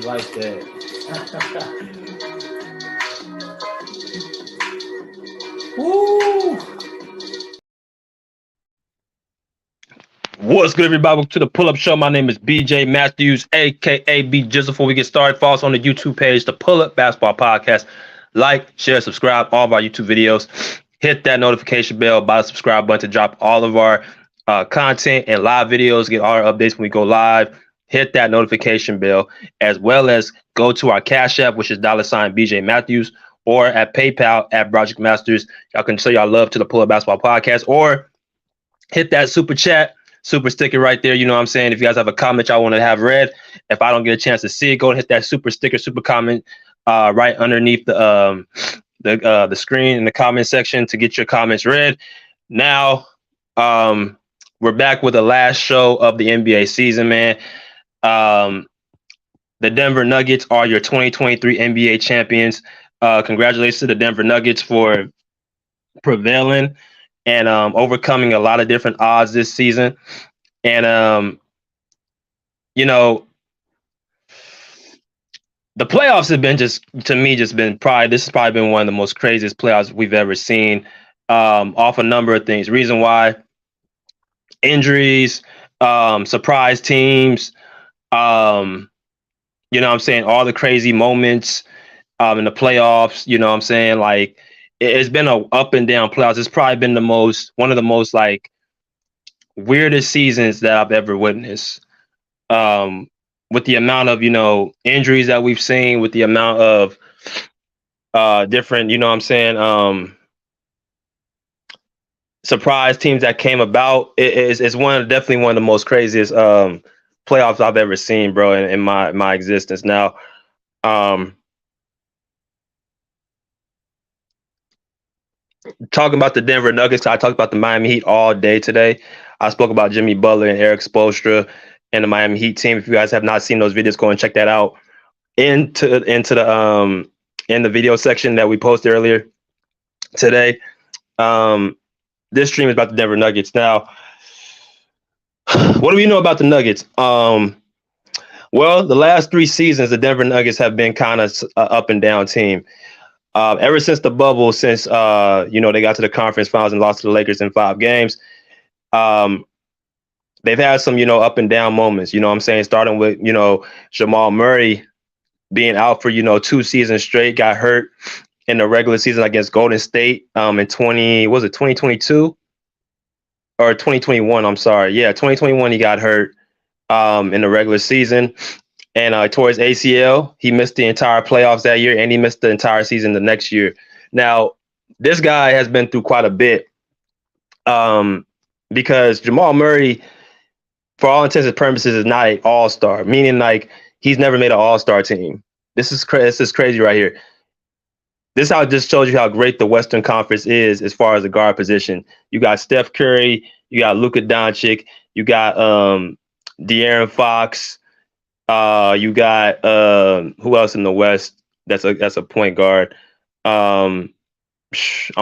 like that. Woo! What's good, everybody? Welcome to the Pull Up Show. My name is BJ Matthews, aka B Jizzle. Before we get started, follow us on the YouTube page, the Pull Up Basketball Podcast. Like, share, subscribe all of our YouTube videos. Hit that notification bell by the subscribe button to drop all of our content and live videos. Get all our updates when we go live. Hit that notification bell, as well as go to our Cash App, which is $BJ Matthews, or at PayPal at Project Masters. Y'all can show y'all love to the Pull Up Basketball Podcast, or hit that super chat, super sticker right there. You know what I'm saying? If you guys have a comment y'all want to have read, if I don't get a chance to see it, go and hit that super sticker, super comment right underneath the screen in the comment section to get your comments read. Now, we're back with the last show of the NBA season, man. The Denver Nuggets are your 2023 NBA champions. Congratulations to the Denver Nuggets for prevailing and overcoming a lot of different odds this season. And, you know, the playoffs have been this has probably been one of the most craziest playoffs we've ever seen, off a number of things. Reason why: injuries, surprise teams, you know what I'm saying, all the crazy moments in the playoffs, you know what I'm saying? Like, it's been a up and down playoffs. It's probably been one of the most like weirdest seasons that I've ever witnessed. With the amount of, injuries that we've seen, with the amount of different, you know what I'm saying, surprise teams that came about. It's definitely one of the most craziest playoffs I've ever seen, bro, in my existence. Now, talking about the Denver Nuggets, I talked about the Miami Heat all day today. I spoke about Jimmy Butler and Eric Spoelstra and the Miami Heat team. If you guys have not seen those videos, go and check that out into the in the video section that we posted earlier today. This stream is about the Denver Nuggets. Now, what do we know about the Nuggets? Well, the last 3 seasons, the Denver Nuggets have been kind of an up and down team. Ever since the bubble, since they got to the conference finals and lost to the Lakers in 5 games, they've had some, up and down moments. You know what I'm saying? Starting with, Jamal Murray being out for, 2 seasons straight, got hurt in the regular season against Golden State in 2022 or 2021? I'm sorry. Yeah, 2021 he got hurt in the regular season. And tore his ACL. He missed the entire playoffs that year, and he missed the entire season the next year. Now, this guy has been through quite a bit, because Jamal Murray, for all intents and purposes, is not an all-star, meaning like he's never made an all-star team. This is crazy right here. This how it just shows you how great the Western Conference is as far as the guard position. You got Steph Curry, you got Luka Doncic, you got De'Aaron Fox. You got who else in the West? That's a point guard. I'm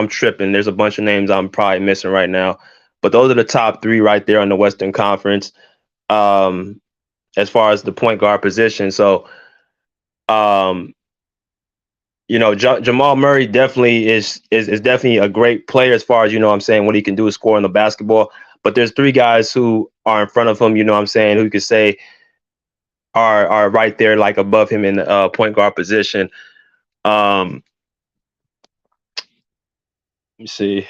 tripping. There's a bunch of names I'm probably missing right now, but those are the top 3 right there on the Western Conference, as far as the point guard position. So, Jamal Murray definitely is definitely a great player as far as, what I'm saying, what he can do is score in the basketball. But there's 3 guys who are in front of him, what I'm saying, who you could say are right there, like above him in the point guard position. Let me see.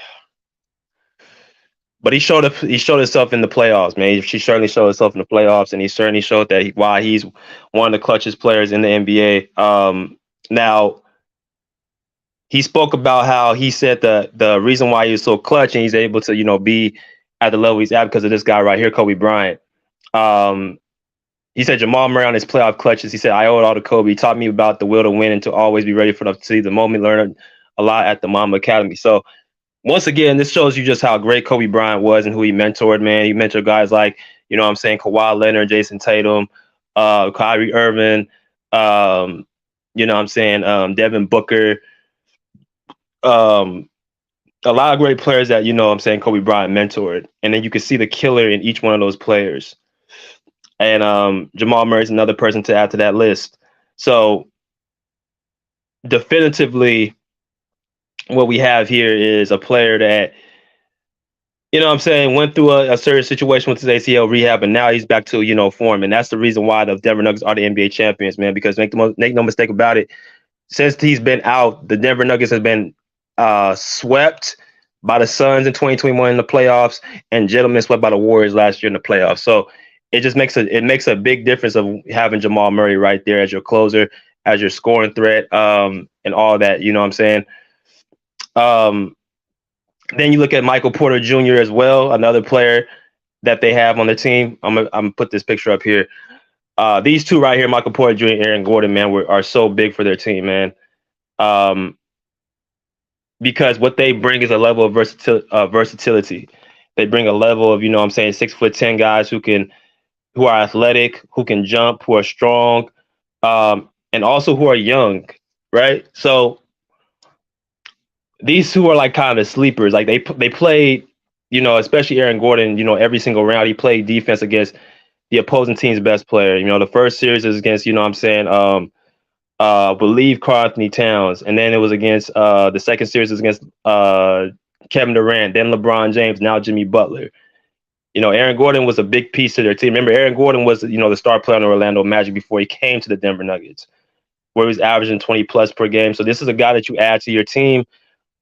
But he showed himself in the playoffs, man. She certainly showed himself in the playoffs, and he certainly showed that why he's one of the clutchest players in the NBA. Now, he spoke about how he said the reason why he was so clutch and he's able to, be at the level he's at because of this guy right here, Kobe Bryant. He said Jamal Murray on his playoff clutches, he said, "I owe it all to Kobe. He taught me about the will to win and to always be ready for the see the moment. Learned a lot at the Mamba Academy." So once again, this shows you just how great Kobe Bryant was and who he mentored, man. He mentored guys like, what I'm saying, Kawhi Leonard, Jason Tatum, Kyrie Irving, what I'm saying, Devin Booker, a lot of great players that, what I'm saying, Kobe Bryant mentored. And then you can see the killer in each one of those players. And Jamal Murray is another person to add to that list. So definitively, what we have here is a player that, you know what I'm saying, went through a certain situation with his ACL rehab, and now he's back to, form. And that's the reason why the Denver Nuggets are the NBA champions, man, because make no mistake about it, since he's been out, the Denver Nuggets has been swept by the Suns in 2021 in the playoffs, and gentlemen swept by the Warriors last year in the playoffs. So it just makes a big difference of having Jamal Murray right there as your closer, as your scoring threat, and all that. You know what I'm saying? Um, then you look at Michael Porter Jr. as well, another player that they have on the team. I'm gonna put this picture up here. These two right here, Michael Porter Jr. and Aaron Gordon, man, are so big for their team, man. Um, because what they bring is a level of versatility. They bring a level of, 6'10" guys who are athletic, who can jump, who are strong, and also who are young, right? So these two are like kind of sleepers. Like they played, especially Aaron Gordon, every single round he played defense against the opposing team's best player. The first series is against, believe Karl Anthony Towns, and then it was against the second series was against Kevin Durant, then LeBron James, now Jimmy Butler. Aaron Gordon was a big piece of their team. Remember, Aaron Gordon was, the star player on the Orlando Magic before he came to the Denver Nuggets, where he was averaging 20 plus per game. So this is a guy that you add to your team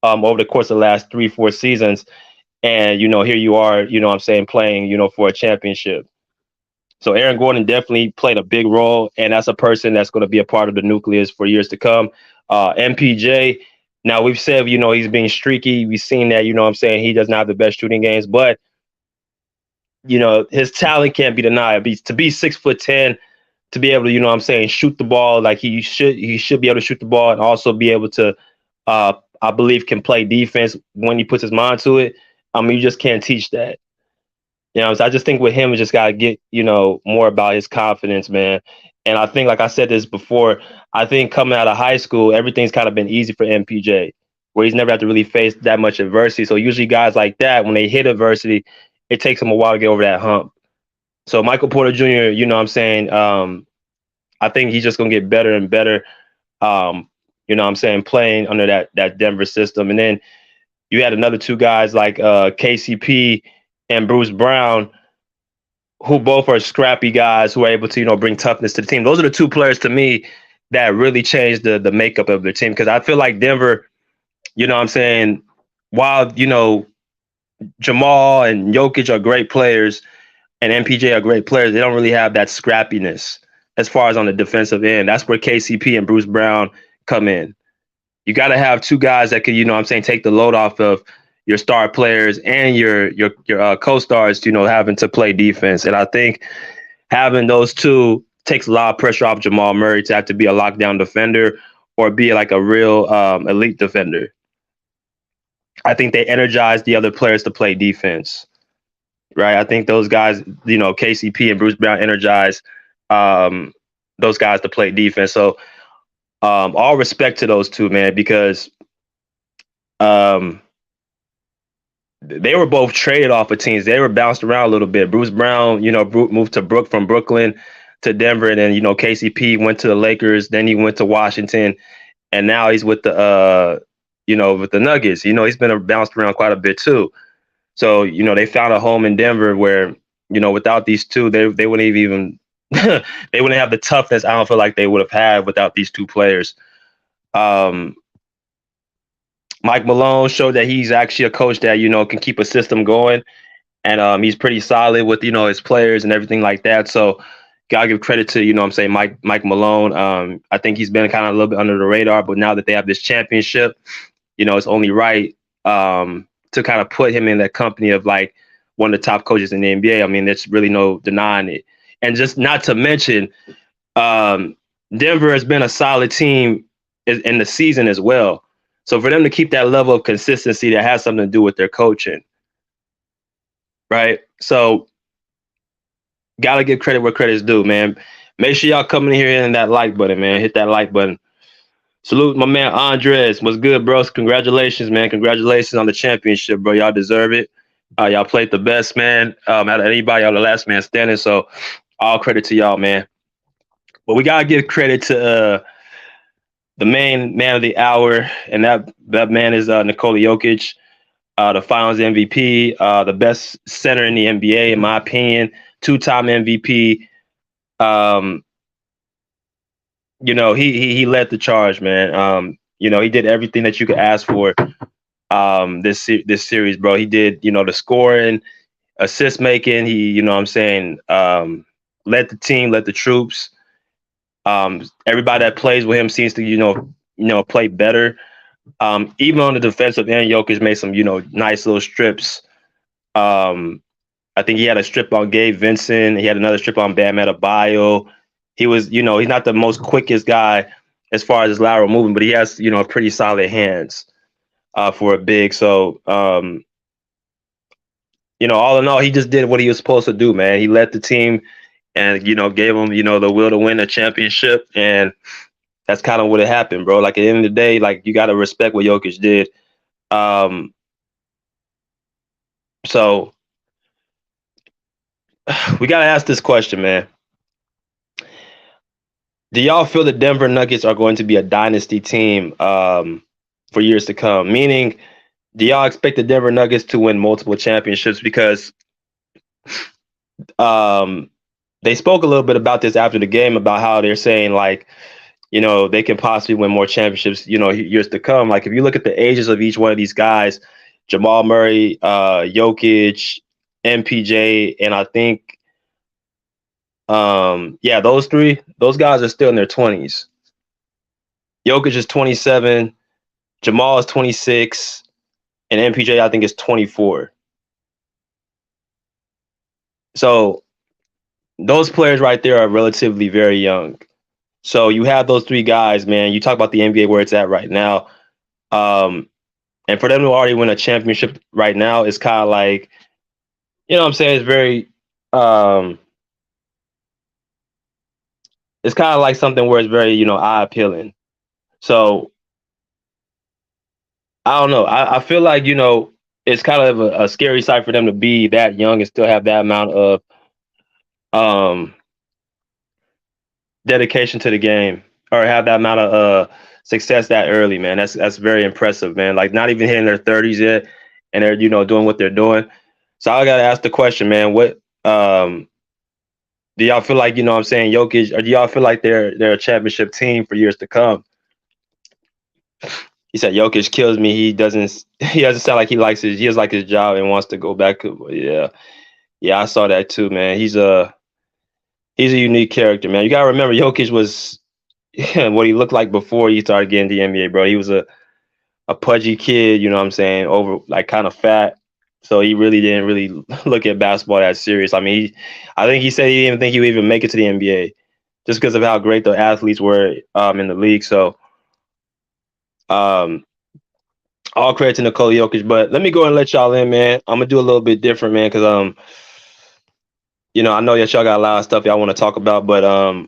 over the course of the last 3-4 seasons. And, here you are, playing, for a championship. So Aaron Gordon definitely played a big role, and that's a person that's going to be a part of the nucleus for years to come. MPJ, now we've said, he's being streaky. We've seen that, he does not have the best shooting games, but, his talent can't be denied. To be 6'10", to be able to, shoot the ball like he should be able to shoot the ball, and also be able to, I believe, can play defense when he puts his mind to it. I mean, you just can't teach that. So I just think with him, we just got to get, more about his confidence, man. And I think, like I said this before, I think coming out of high school, everything's kind of been easy for MPJ, where he's never had to really face that much adversity. So usually guys like that, when they hit adversity, it takes them a while to get over that hump. So Michael Porter Jr., I think he's just going to get better and better, playing under that Denver system. And then you had another two guys like KCP and Bruce Brown, who both are scrappy guys who are able to, bring toughness to the team. Those are the two players to me that really changed the makeup of their team. Because I feel like Denver, while, Jamal and Jokic are great players and MPJ are great players, they don't really have that scrappiness as far as on the defensive end. That's where KCP and Bruce Brown come in. You got to have two guys that can, take the load off of your star players and your co-stars, having to play defense. And I think having those two takes a lot of pressure off Jamal Murray to have to be a lockdown defender or be like a real elite defender. I think they energize the other players to play defense, right? I think those guys, KCP and Bruce Brown energize those guys to play defense. So all respect to those two, man, because they were both traded off of teams. They were bounced around a little bit. Bruce Brown, moved to from Brooklyn to Denver, and then KCP went to the Lakers. Then he went to Washington, and now he's with the with the Nuggets. He's been bounced around quite a bit too. So they found a home in Denver where without these two, they wouldn't even they wouldn't have the toughness. I don't feel like they would have had without these two players. Mike Malone showed that he's actually a coach that, can keep a system going. And he's pretty solid with, his players and everything like that. So gotta give credit to, Mike Malone. I think he's been kind of a little bit under the radar, but now that they have this championship, it's only right to kind of put him in that company of like one of the top coaches in the NBA. I mean, there's really no denying it. And just not to mention, Denver has been a solid team in the season as well. So for them to keep that level of consistency, that has something to do with their coaching, right? So gotta give credit where credit's due, man. Make sure y'all come in here and hitting that like button, man. Hit that like button. Salute my man Andres. What's good, bros? Congratulations, man. Congratulations on the championship, bro. Y'all deserve it. Y'all played the best, man. Out of anybody, y'all the last man standing. So all credit to y'all, man. But we gotta give credit to the main man of the hour, and that man is Nikola Jokic, the Finals MVP, the best center in the NBA, in my opinion, two-time MVP. Um, he led the charge, man. He did everything that you could ask for. This series, bro. He did, the scoring, assist making. He, what I'm saying, led the team, led the troops. Everybody that plays with him seems to, play better. Even on the defensive end, Jokic made some, nice little strips. I think he had a strip on Gabe Vincent. He had another strip on Bam Adebayo. He was, he's not the most quickest guy as far as his lateral movement, but he has, pretty solid hands for a big. So, all in all, he just did what he was supposed to do, man. He led the team and, gave them, the will to win a championship. And that's kind of what it happened, bro. Like, at the end of the day, like, you got to respect what Jokic did. So we got to ask this question, man. Do y'all feel the Denver Nuggets are going to be a dynasty team for years to come? Meaning, do y'all expect the Denver Nuggets to win multiple championships? Because they spoke a little bit about this after the game, about how they're saying, like, they can possibly win more championships, years to come. Like, if you look at the ages of each one of these guys, Jamal Murray, Jokic, MPJ, and I think, those guys are still in their 20s. Jokic is 27, Jamal is 26, and MPJ, I think, is 24. So those players right there are relatively very young. So you have those three guys, man. You talk about the NBA where it's at right now. And for them to already win a championship right now is kind of like, what I'm saying, it's very it's kind of like something where it's very, eye appealing. So I don't know. I feel like, it's kind of a scary sight for them to be that young and still have that amount of dedication to the game, or have that amount of success that early, man. That's very impressive, man. Like, not even hitting their 30s yet, and they're, doing what they're doing. So I gotta ask the question, man. What do y'all feel like, what I'm saying, Jokic, or do y'all feel like they're a championship team for years to come? He said Jokic kills me. He doesn't sound like he likes he just like his job and wants to go back. Yeah, I saw that too, man. He's a unique character, man. You gotta remember, Jokic was what he looked like before he started getting the NBA, bro. He was a pudgy kid, what I'm saying, over, like, kind of fat. So he really didn't really look at basketball that serious. I mean, I think he said he didn't even think he would even make it to the NBA just because of how great the athletes were in the league. So all credit to Nikola Jokic. But let me go and let y'all in, man. I'm gonna do a little bit different, man, because I know that y'all got a lot of stuff y'all want to talk about, but I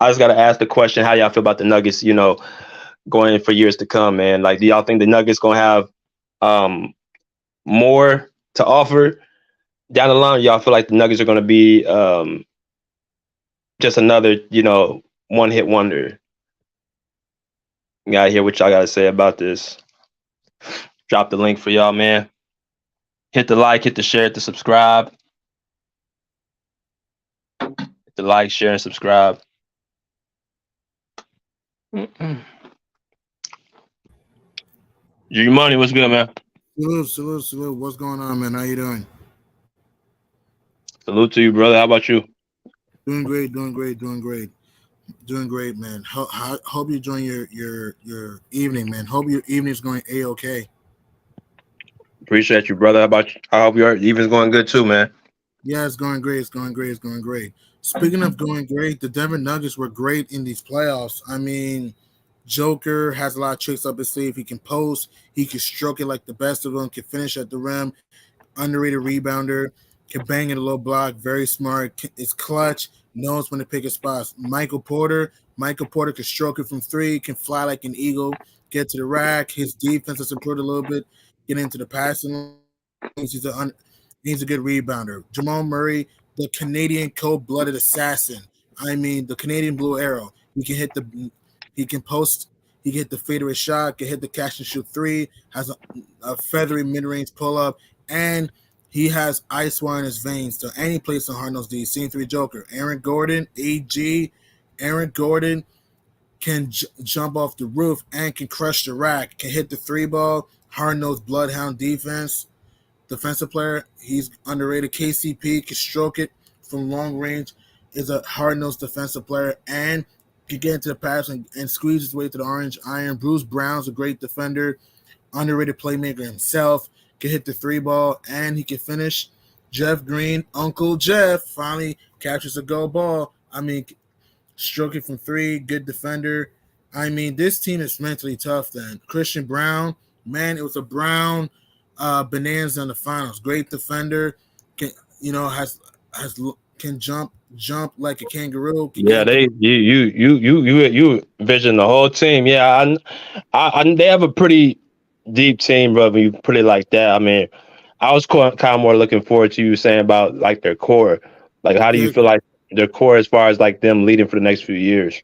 just gotta ask the question: how y'all feel about the Nuggets? Going in for years to come, man. Like, do y'all think the Nuggets gonna have more to offer down the line? Y'all feel like the Nuggets are gonna be just another, one-hit wonder? You gotta hear what y'all gotta say about this. Drop the link for y'all, man. Hit the like, hit the share, hit the subscribe. Hit the like, share, and subscribe. G Money, what's good, man? Salute. What's going on, man? How you doing? Salute to you, brother. How about you? Doing great, man. Hope you're enjoying your evening, man. Hope your evening's going A-okay. Appreciate you, brother. How about you? I hope your evening's going good too, man. Yeah, it's going great. Speaking of going great, the Denver Nuggets were great in these playoffs. I mean, Joker has a lot of tricks up his sleeve. He can post, he can stroke it like the best of them, can finish at the rim, underrated rebounder, can bang in a low block, very smart, is clutch, knows when to pick his spots. Michael Porter can stroke it from three, can fly like an eagle, get to the rack. His defense has improved a little bit, get into the passing lanes. He's a good rebounder. Jamal Murray, the Canadian cold-blooded assassin, I mean, the Canadian Blue Arrow. He can post, he can hit the fadeaway shot, can hit the catch and shoot three, has a feathery mid range pull up, and he has ice wire in his veins. So any place on Hard Nosed D. Scene three Joker. Aaron Gordon, AG. Aaron Gordon can jump off the roof and can crush the rack, can hit the three ball, hard nosed bloodhound defensive player. He's underrated. KCP can stroke it from long range, is a hard nosed defensive player, and can get into the pass and squeeze his way to the orange iron. Bruce Brown's a great defender, underrated playmaker himself, can hit the three ball, and he can finish. Jeff Green, Uncle Jeff, finally captures a goal ball. I mean, stroke it from three, good defender. I mean, this team is mentally tough then. Christian Brown, man, it was a Brown bonanza in the finals. Great defender, can has can jump like a kangaroo. Can Yeah, get into you envision the whole team. Yeah, they have a pretty deep team, bro. When you put it like that, I mean, I was kind of more looking forward to you saying about like their core. Like, how do you the, feel like their core as far as like them leading for the next few years?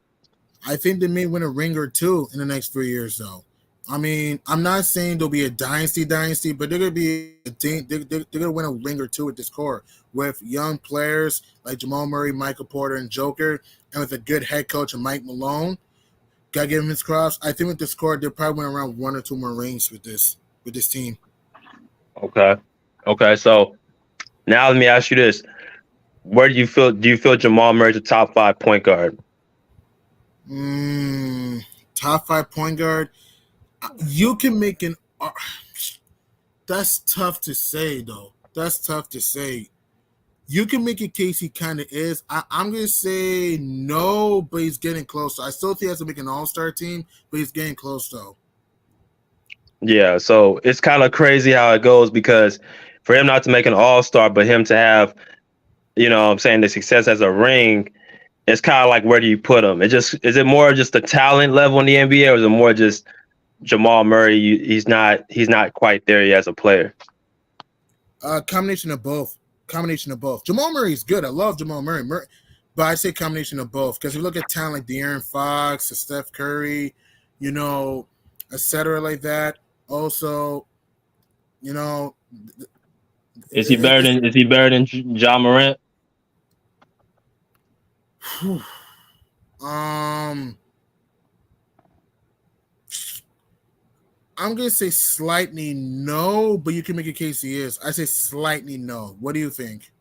I think they may win a ring or two in the next 3 years, though. I mean, I'm not saying there'll be a dynasty, but they're gonna be a team. They're gonna win a ring or two with this core with young players like Jamal Murray, Michael Porter, and Joker, and with a good head coach and Mike Malone. Gotta give him his props. I think with this core, they'll probably win around one or two more rings with this team. Okay, okay. So now let me ask you this: where do you feel? Do you feel Jamal Murray's a top 5 point guard? Top 5 point guard. You can make an. That's tough to say, though. That's tough to say. You can make a case he kind of is. I'm going to say no, but he's getting close. I still think he has to make an all-star team, but he's getting close, though. Yeah, so it's kind of crazy how it goes because for him not to make an all-star, but him to have, I'm saying the success as a ring, it's kind of like where do you put him? Is it more just the talent level in the NBA, or is it more just Jamal Murray? He's not quite there yet as a player. Combination of both. Jamal Murray's good. I love Jamal Murray, but I say combination of both because you look at talent like De'Aaron Fox, Steph Curry, etc. like that. Also, Is he better than Ja Morant? I'm gonna say slightly no, but you can make a case he is. I say slightly no. What do you think?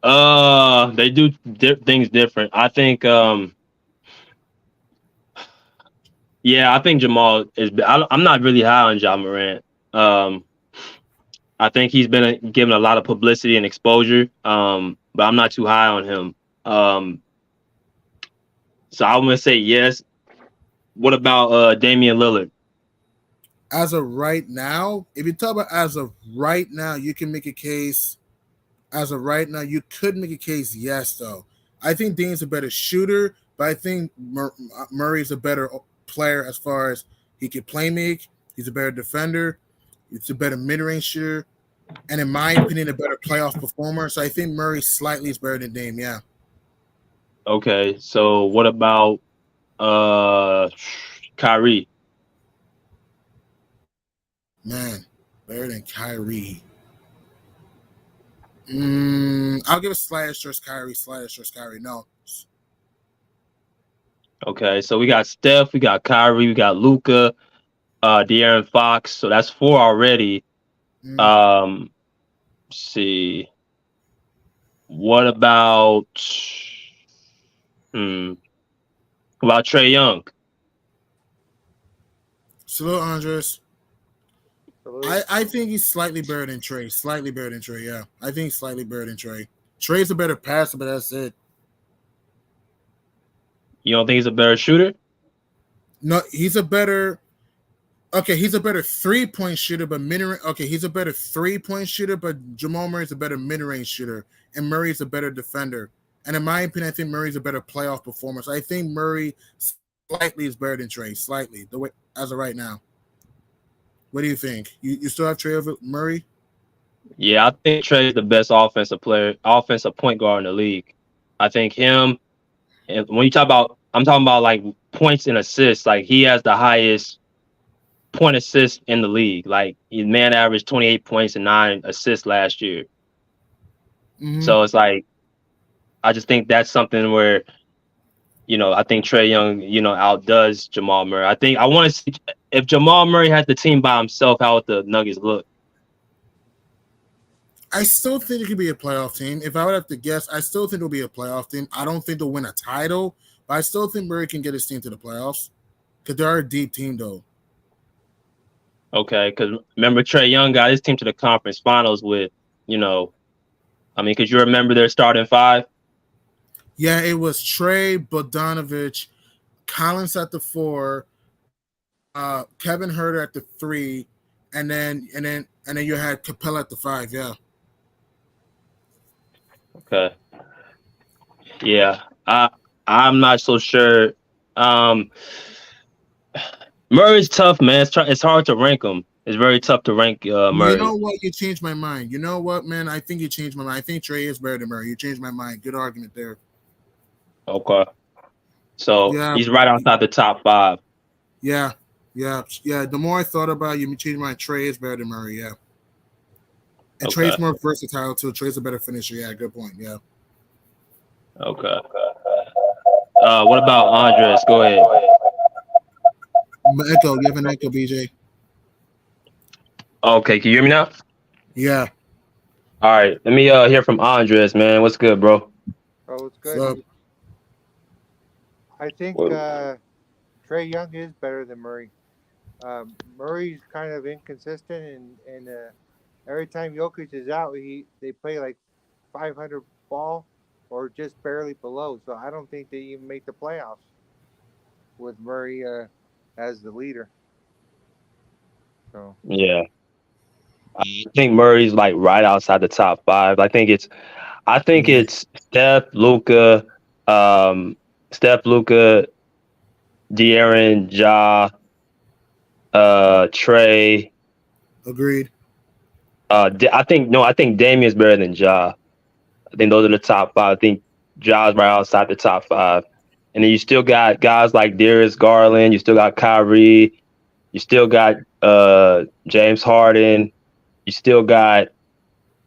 They do things different. I think. Yeah, I think Jamal is. I'm not really high on Ja Morant. I think he's been given a lot of publicity and exposure. But I'm not too high on him. So I'm gonna say yes. What about Damian Lillard? As of right now, if you talk about as of right now, you can make a case. As of right now, you could make a case yes, though. I think Dean's a better shooter, but I think Murray's a better player as far as he can play make. He's a better defender. He's a better mid-range shooter. And in my opinion, a better playoff performer. So I think Murray slightly is better than Dame, yeah. Okay, so what about Kyrie? Man, better than Kyrie. I'll give a slight asterisk Kyrie. No. Okay, so we got Steph, we got Kyrie, we got Luka, De'Aaron Fox. So that's 4 already. Let's see. What about Trae Young? Salute, Andres. I think he's slightly better than Trae. Yeah. I think he's slightly better than Trae. Trae's a better passer, but that's it. You don't think he's a better shooter? No, he's a better 3-point shooter, but mid-range. Okay, he's a better 3-point shooter, but Jamal Murray's a better mid-range shooter, and Murray's a better defender. And in my opinion, I think Murray's a better playoff performer. So I think Murray slightly is better than Trae, slightly, the way as of right now. What do you think? You still have Trae over Murray? Yeah, I think Trae is the best offensive point guard in the league. I think him. And when you talk about, I'm talking about like points and assists. Like he has the highest point assist in the league. Like his man averaged 28 points and 9 assists last year. Mm-hmm. So it's like I just think that's something where I think Trae Young outdoes Jamal Murray. I want to see if Jamal Murray had the team by himself, how would the Nuggets look? I still think it could be a playoff team. If I would have to guess, I still think it'll be a playoff team. I don't think they'll win a title, but I still think Murray can get his team to the playoffs because they're a deep team, though. Okay, because remember Trae Young got his team to the conference finals with, because you remember their starting five. Yeah, it was Trae, Bogdanovich, Collins at the 4, Kevin Herter at the 3, and then you had Capella at the 5. Yeah. Okay. Yeah. I'm not so sure. Um, Murray's tough, man. It's hard to rank him. It's very tough to rank You Murray. know what? You changed my mind. You know what, man? I think you changed my mind. I think Trae is better than Murray. You changed my mind. Good argument there. Okay. So Yeah. he's right outside the top 5. Yeah. The more I thought about it, you changed my mind. Trae is better than Murray. Yeah. And Okay. Trae's more versatile too. Trae's a better finisher. Yeah, good point. Yeah. Okay. What about Andres? Go ahead. Echo, you have an echo, BJ. Okay, can you hear me now? Yeah. All right. Let me hear from Andres, man. What's good, bro? Oh, it's good. So, I think Trae Young is better than Murray. Murray's kind of inconsistent, and every time Jokic is out, they play like 500 ball or just barely below. So I don't think they even make the playoffs with Murray as the leader. So Yeah. I think Murray's like right outside the top 5. agreed. It's Steph, Luca, De'Aaron, Ja, Trey. Agreed. I think Damian's better than Ja. I think those are the top 5. I think Ja's right outside the top 5. And then you still got guys like Darius Garland. You still got Kyrie. You still got James Harden. You still got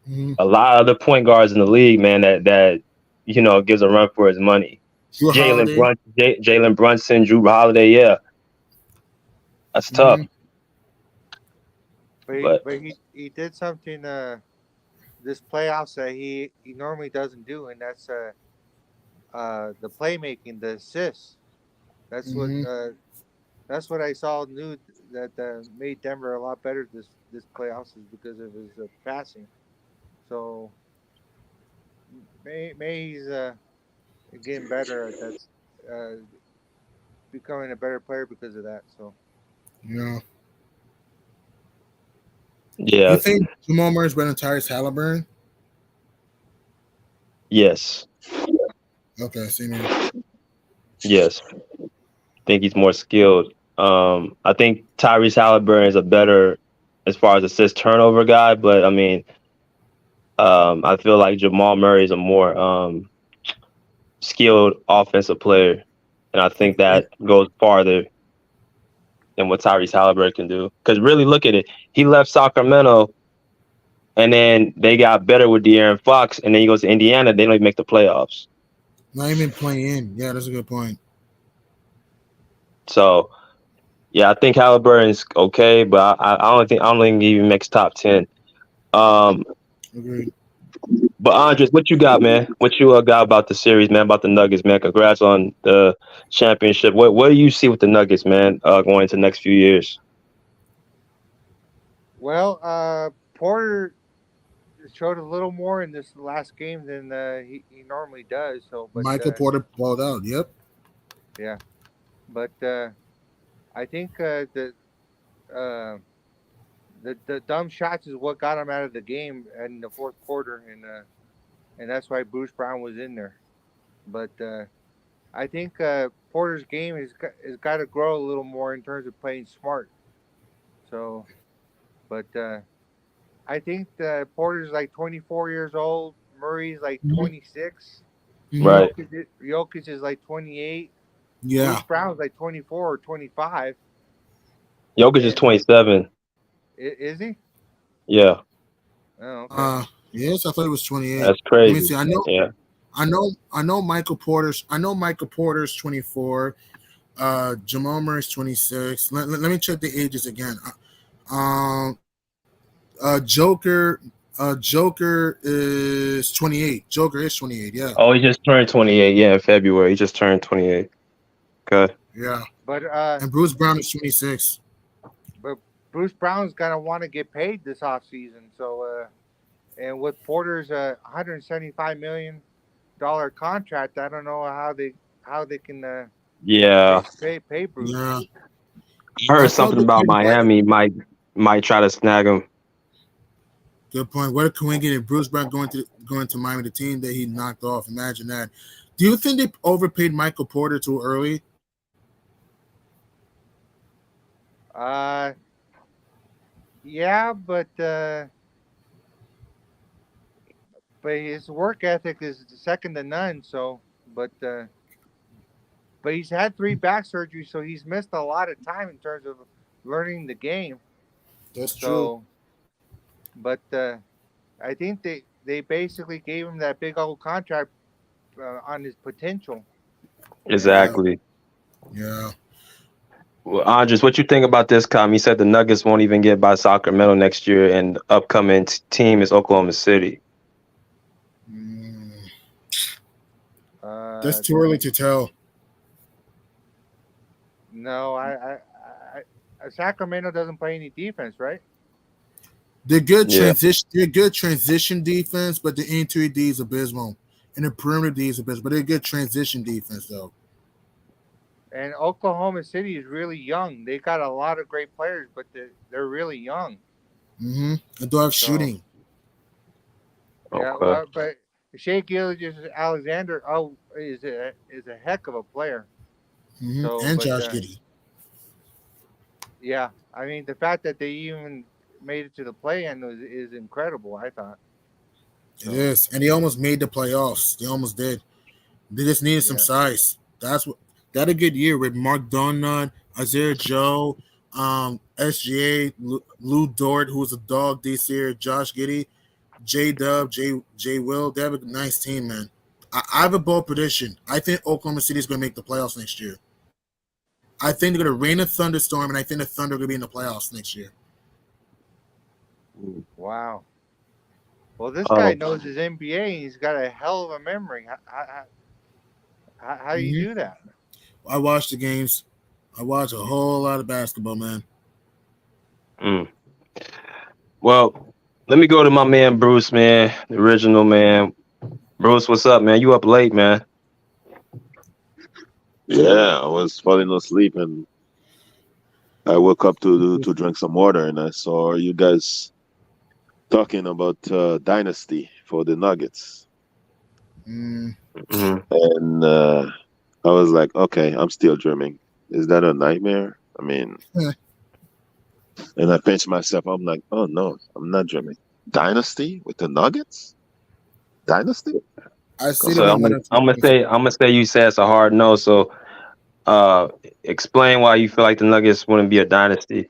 Mm-hmm. a lot of other point guards in the league, man. That gives a run for his money. Drew Holiday. Jalen Brunson, Drew Holiday. Yeah, that's tough. Mm-hmm. But he did something this playoffs that he normally doesn't do, and that's the playmaking, the assists. That's what Mm-hmm. that's what I saw new that made Denver a lot better this playoffs is because of his passing. So may he's getting better at that, uh, becoming a better player because of that. So Yeah. yeah, You think Jamal Murray's better than Tyrese Halliburton? yes, Okay, see me. yes. I think he's more skilled. I think Tyrese Halliburton is a better as far as assist turnover guy, but I mean, I feel like Jamal Murray is a more skilled offensive player, and I think that goes farther than what Tyrese Halliburton can do. Because really, look at it. He left Sacramento, and then they got better with De'Aaron Fox, and then he goes to Indiana. They don't even make the playoffs. Not even playing in. Yeah, that's a good point. So, yeah, I think Halliburton's okay, but I don't think he even makes top 10. Agreed. But Andres, what you got, man? What you got about the series, man? About the Nuggets, man? Congrats on the championship. What do you see with the Nuggets, man? Going into the next few years. well, Porter showed a little more in this last game than he normally does. So, but Michael Porter balled out. Yep. yeah, but I think uh, the dumb shots is what got him out of the game in the fourth quarter, and that's why Bruce Brown was in there. But I think Porter's game has got to grow a little more in terms of playing smart. So, but I think Porter's like 24 years old. Murray's like Mm-hmm. 26. Right. Jokic is like 28. Yeah. Bruce Brown's like 24 or 25. Jokic is And 27. is he? Yeah, Oh, okay. Yes, I thought it was 28. that's Let me crazy. see. Yeah. I know Michael Porter's 24. Jamal Murray's 26. Let me check the ages again. Joker is 28. Joker is 28. Yeah. Oh, he just turned 28. Yeah, in February. He just turned 28. Okay. Yeah. But And Bruce Brown is 26. but Bruce Brown's gonna want to get paid this offseason. So and with Porter's $175 million contract, I don't know how they can Yeah. pay Bruce. Yeah. I I heard felt something the about Queen White. Miami might try to snag him. Good point. What a coincidence! If Bruce Brown going to Miami, the team that he knocked off. Imagine that. Do you think they overpaid Michael Porter too early? Yeah, but his work ethic is second to none. So, but he's had 3 back surgeries, so he's missed a lot of time in terms of learning the game. That's true. So, but I think they basically gave him that big old contract on his potential. Exactly. Yeah. Well, Andres, what you think about this, Com? You said the Nuggets won't even get by Sacramento next year, and the upcoming team is Oklahoma City. That's too early to tell. No, Sacramento doesn't play any defense, right? They're good Yeah. transition. They're good transition defense, but the interior D is abysmal, and the perimeter D is abysmal. But they're good transition defense, though. And Oklahoma City is really young. They got a lot of great players, but they're really young. And they have shooting. Yeah, Okay. well, but Shea Gilgeous-Alexander is a heck of a player. So, And but, Josh Giddey. Yeah, I mean the fact that they even made it to the play-in is incredible. I thought. It is, and they almost made the playoffs. They almost did. They just needed some size. That a good year with Mark Donut, Isaiah Joe, SGA, Lou Dort, who was a dog this year, Josh Giddey, J Dub, J Will. They have a nice team, man. I have a bold prediction. I think Oklahoma City is going to make the playoffs next year. I think they're going to rain a thunderstorm, and I think the Thunder are going to be in the playoffs next year. Wow. Well, this guy knows his NBA, and he's got a hell of a memory. How do you do that? I watch the games. I watch a whole lot of basketball, man. Well, let me go to my man Bruce, man, the original man. Bruce, what's up, man? You up late, man? Yeah, I was falling asleep and I woke up to drink some water and I saw you guys talking about Dynasty for the Nuggets. Mm. And I was like, okay, I'm still dreaming. Is that a nightmare? I mean, and I pinched myself. I'm like, oh no, I'm not dreaming. Dynasty with the Nuggets? Dynasty? I see So I'm gonna say you said it's a hard no. So, explain why you feel like the Nuggets wouldn't be a dynasty.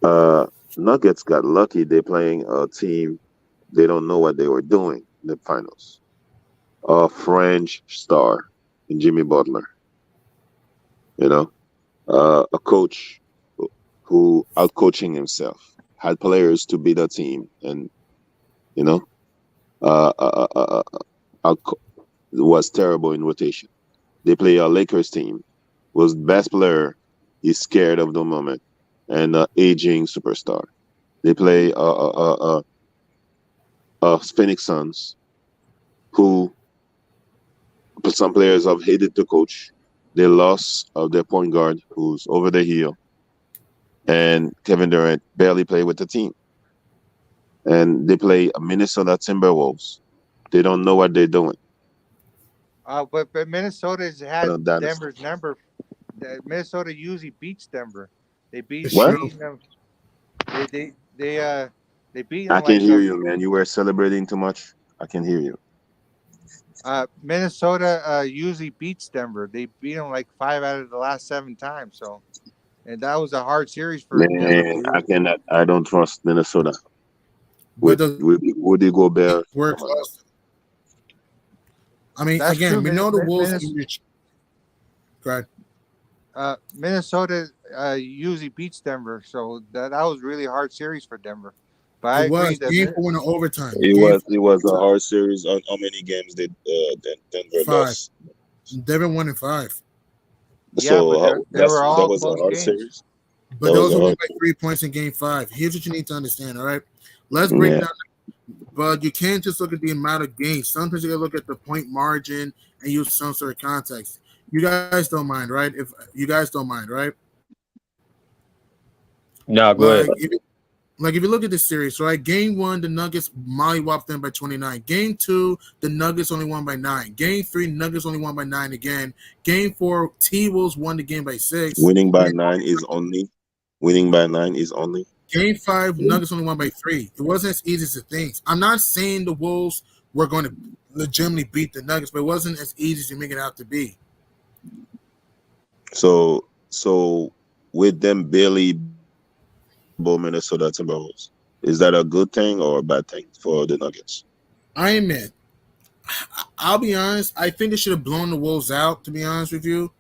Nuggets got lucky. They're playing a team. They don't know what they were doing in the finals. A French star in Jimmy Butler. You know, a coach who out coaching himself had players to beat a team, and you know, was terrible in rotation. They play a Lakers team, was best player. He's scared of the moment, and aging superstar. They play Phoenix Suns, who some players have hated the coach. They lost their point guard, who's over the hill, and Kevin Durant barely played with the team. And they play Minnesota Timberwolves. They don't know what they're doing. But Minnesota has Denver's number. Minnesota usually beats Denver. They beat them. They beat them. I can hear you, man. You were celebrating too much. I can hear you. Minnesota usually beats Denver. They beat them like 5 out of the last 7 times. So, and that was a hard series for Denver Man, too. I don't trust Minnesota But the with Woody Gobert. work Come on now. lost. I mean, That's true. again, we know the Wolves can reach. Go ahead. Minnesota usually beats Denver, so that was really hard series for Denver. But I It agree was that game 4 in overtime. It was a hard series. On how many games did Denver 5. lost? Denver won in 5. yeah, but they were That all was a close hard games. series. But That was those a were won hard by series. 3 points in game 5. Here's what you need to understand, all right? Let's break Yeah. down. But you can't just look at the amount of games. Sometimes you gotta look at the point margin and use some sort of context. You guys don't mind, right? If you guys don't mind, right? No, go ahead. If you look at this series, right? Game 1, the Nuggets mollywopped them by 29. Game 2, the Nuggets only won by 9. Game 3, Nuggets only won by 9 again. Game 4, T-Wolves won the game by 6. Winning by 9 is only. Winning by 9 is only. Game 5, Nuggets only won by 3. It wasn't as easy as it thinks. I'm not saying the Wolves were going to legitimately beat the Nuggets, but it wasn't as easy as you make it out to be. So with them barely Minnesota Timberwolves, is that a good thing or a bad thing for the Nuggets? I'll be honest. I think they should have blown the Wolves out, to be honest with you.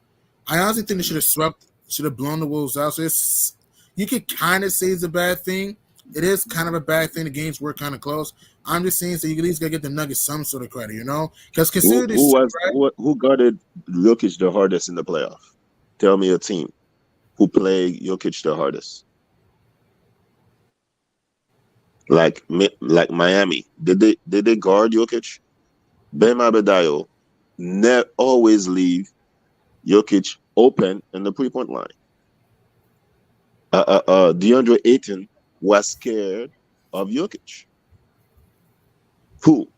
I honestly think they should have blown the Wolves out. So you could kind of say it's a bad thing. It is kind of a bad thing. The games were kind of close. I'm just saying, so you at least got to get the Nuggets some sort of credit, you know? Because consider this. Who guarded Jokic the hardest in the playoff? Tell me a team who played Jokic the hardest. Like Miami, did they guard Jokic? Bam Adebayo always leave Jokic open in the 3-point line. DeAndre Ayton was scared of Jokic. Who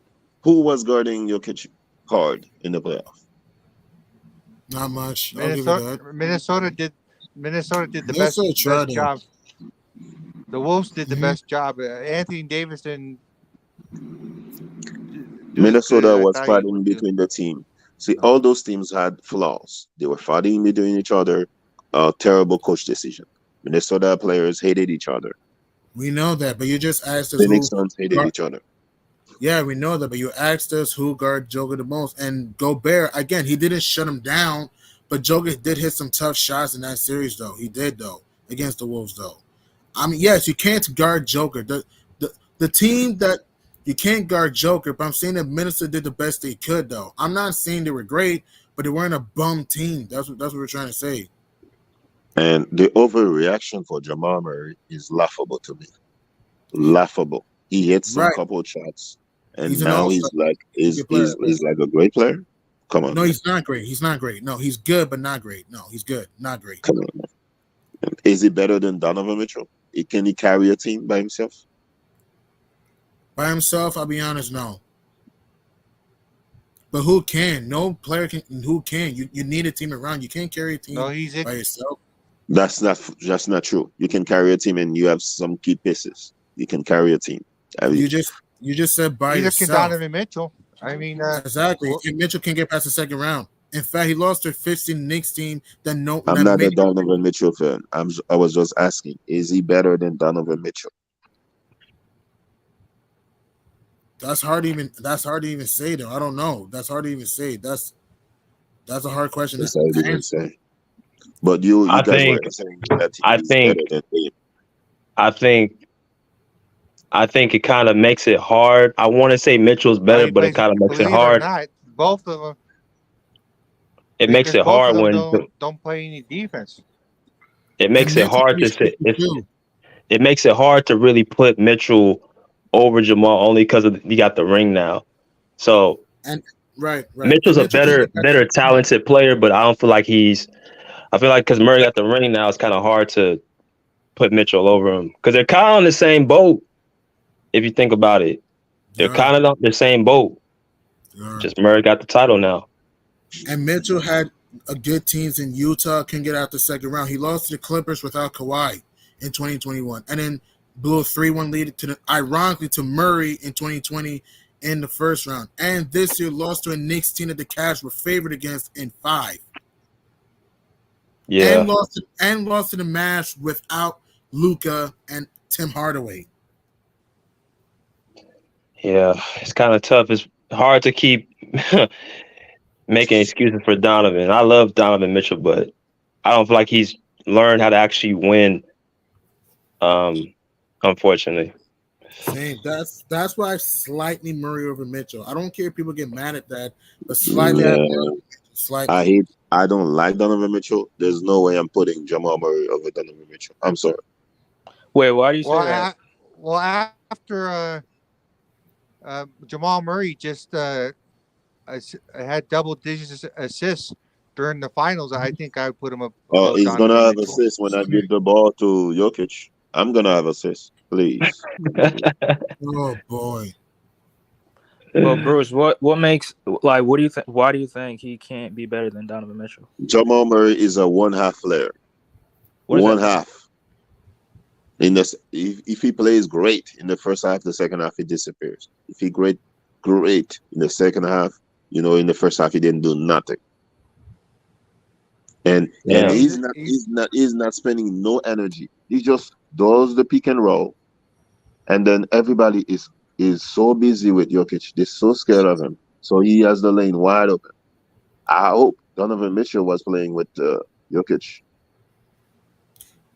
was guarding Jokic hard in the playoff? Not much. I'll give you that. Minnesota did the best job. The Wolves did the best job. Anthony Davis and Minnesota was fighting between the team. See, all those teams had flaws. They were fighting between each other. Terrible coach decision. Minnesota players hated each other. We know that, but you just asked us Phoenix Suns hated each other. Yeah, we know that, but you asked us who guarded Joker the most. And Gobert, again, he didn't shut him down, but Joker did hit some tough shots in that series, though. He did, though, against the Wolves, though. I mean, yes, you can't guard Joker. The team that you can't guard Joker, but I'm saying that Minnesota did the best they could, though. I'm not saying they were great, but they weren't a bum team. That's what we're trying to say. And the overreaction for Jamal Murray is laughable to me. Laughable. He hit some couple of shots, and now he's like a great player. Come on. No, he's not great. He's not great. No, he's good, but not great. No, he's good, not great. Come on, man. Is he better than Donovan Mitchell? Can he carry a team by himself? By himself, I'll be honest, no. But who can? No player can. Who can? You need a team around. You can't carry a team by yourself. That's not true. You can carry a team, and you have some key pieces. You can carry a team. You just said by yourself. Neither can Donovan Mitchell. I mean, exactly. And Mitchell can't get past the second round. In fact, he lost to 15 Knicks team. I'm not a Donovan Mitchell fan. I was just asking: is he better than Donovan Mitchell? That's hard to even say, though. I don't know. That's hard to even say. That's a hard question. That's hard to even say. But you guys were saying that he's better than him. I think it kind of makes it hard. I want to say Mitchell's better, but it kind of makes it hard. Both of them. It makes it hard when don't play any defense. It makes it hard to say. It makes it hard to really put Mitchell over Jamal only because he got the ring now. So right. Mitchell's a better talented player, but I don't feel like I feel like because Murray got the ring now, it's kind of hard to put Mitchell over him because they're kind of on the same boat. If you think about it, they're kind of on the same boat. Just Murray got the title now. And Mitchell had a good teams in Utah, can get out the second round. He lost to the Clippers without Kawhi in 2021, and then blew a 3-1 lead ironically to Murray in 2020 in the first round. And this year lost to a Knicks team that the Cavs were favored against in 5. Yeah. And lost to the Mavs without Luka and Tim Hardaway. Yeah, it's kind of tough. It's hard to keep making excuses for Donovan. I love Donovan Mitchell, but I don't feel like he's learned how to actually win. Unfortunately. Same. That's why I slightly Murray over Mitchell. I don't care if people get mad at that, but slightly. Yeah. Slightly. I don't like Donovan Mitchell. There's no way I'm putting Jamal Murray over Donovan Mitchell. I'm sorry. Wait, why do you say that? After Jamal Murray just had double digits assists during the finals, I think I would put him up. Oh, he's Donovan gonna have Mitchell. assists when I give the ball to Jokic. I'm gonna have assists, please. Oh boy. Well, Bruce, what makes what do you think? Why do you think he can't be better than Donovan Mitchell? Jamal Murray is a one-half player. One half. If he plays great in the first half, the second half he disappears. If he great in the second half, in the first half he didn't do nothing. And he's not spending no energy. He just does the pick and roll, and then everybody is so busy with Jokic. They're so scared of him, so he has the lane wide open. I hope Donovan Mitchell was playing with Jokic.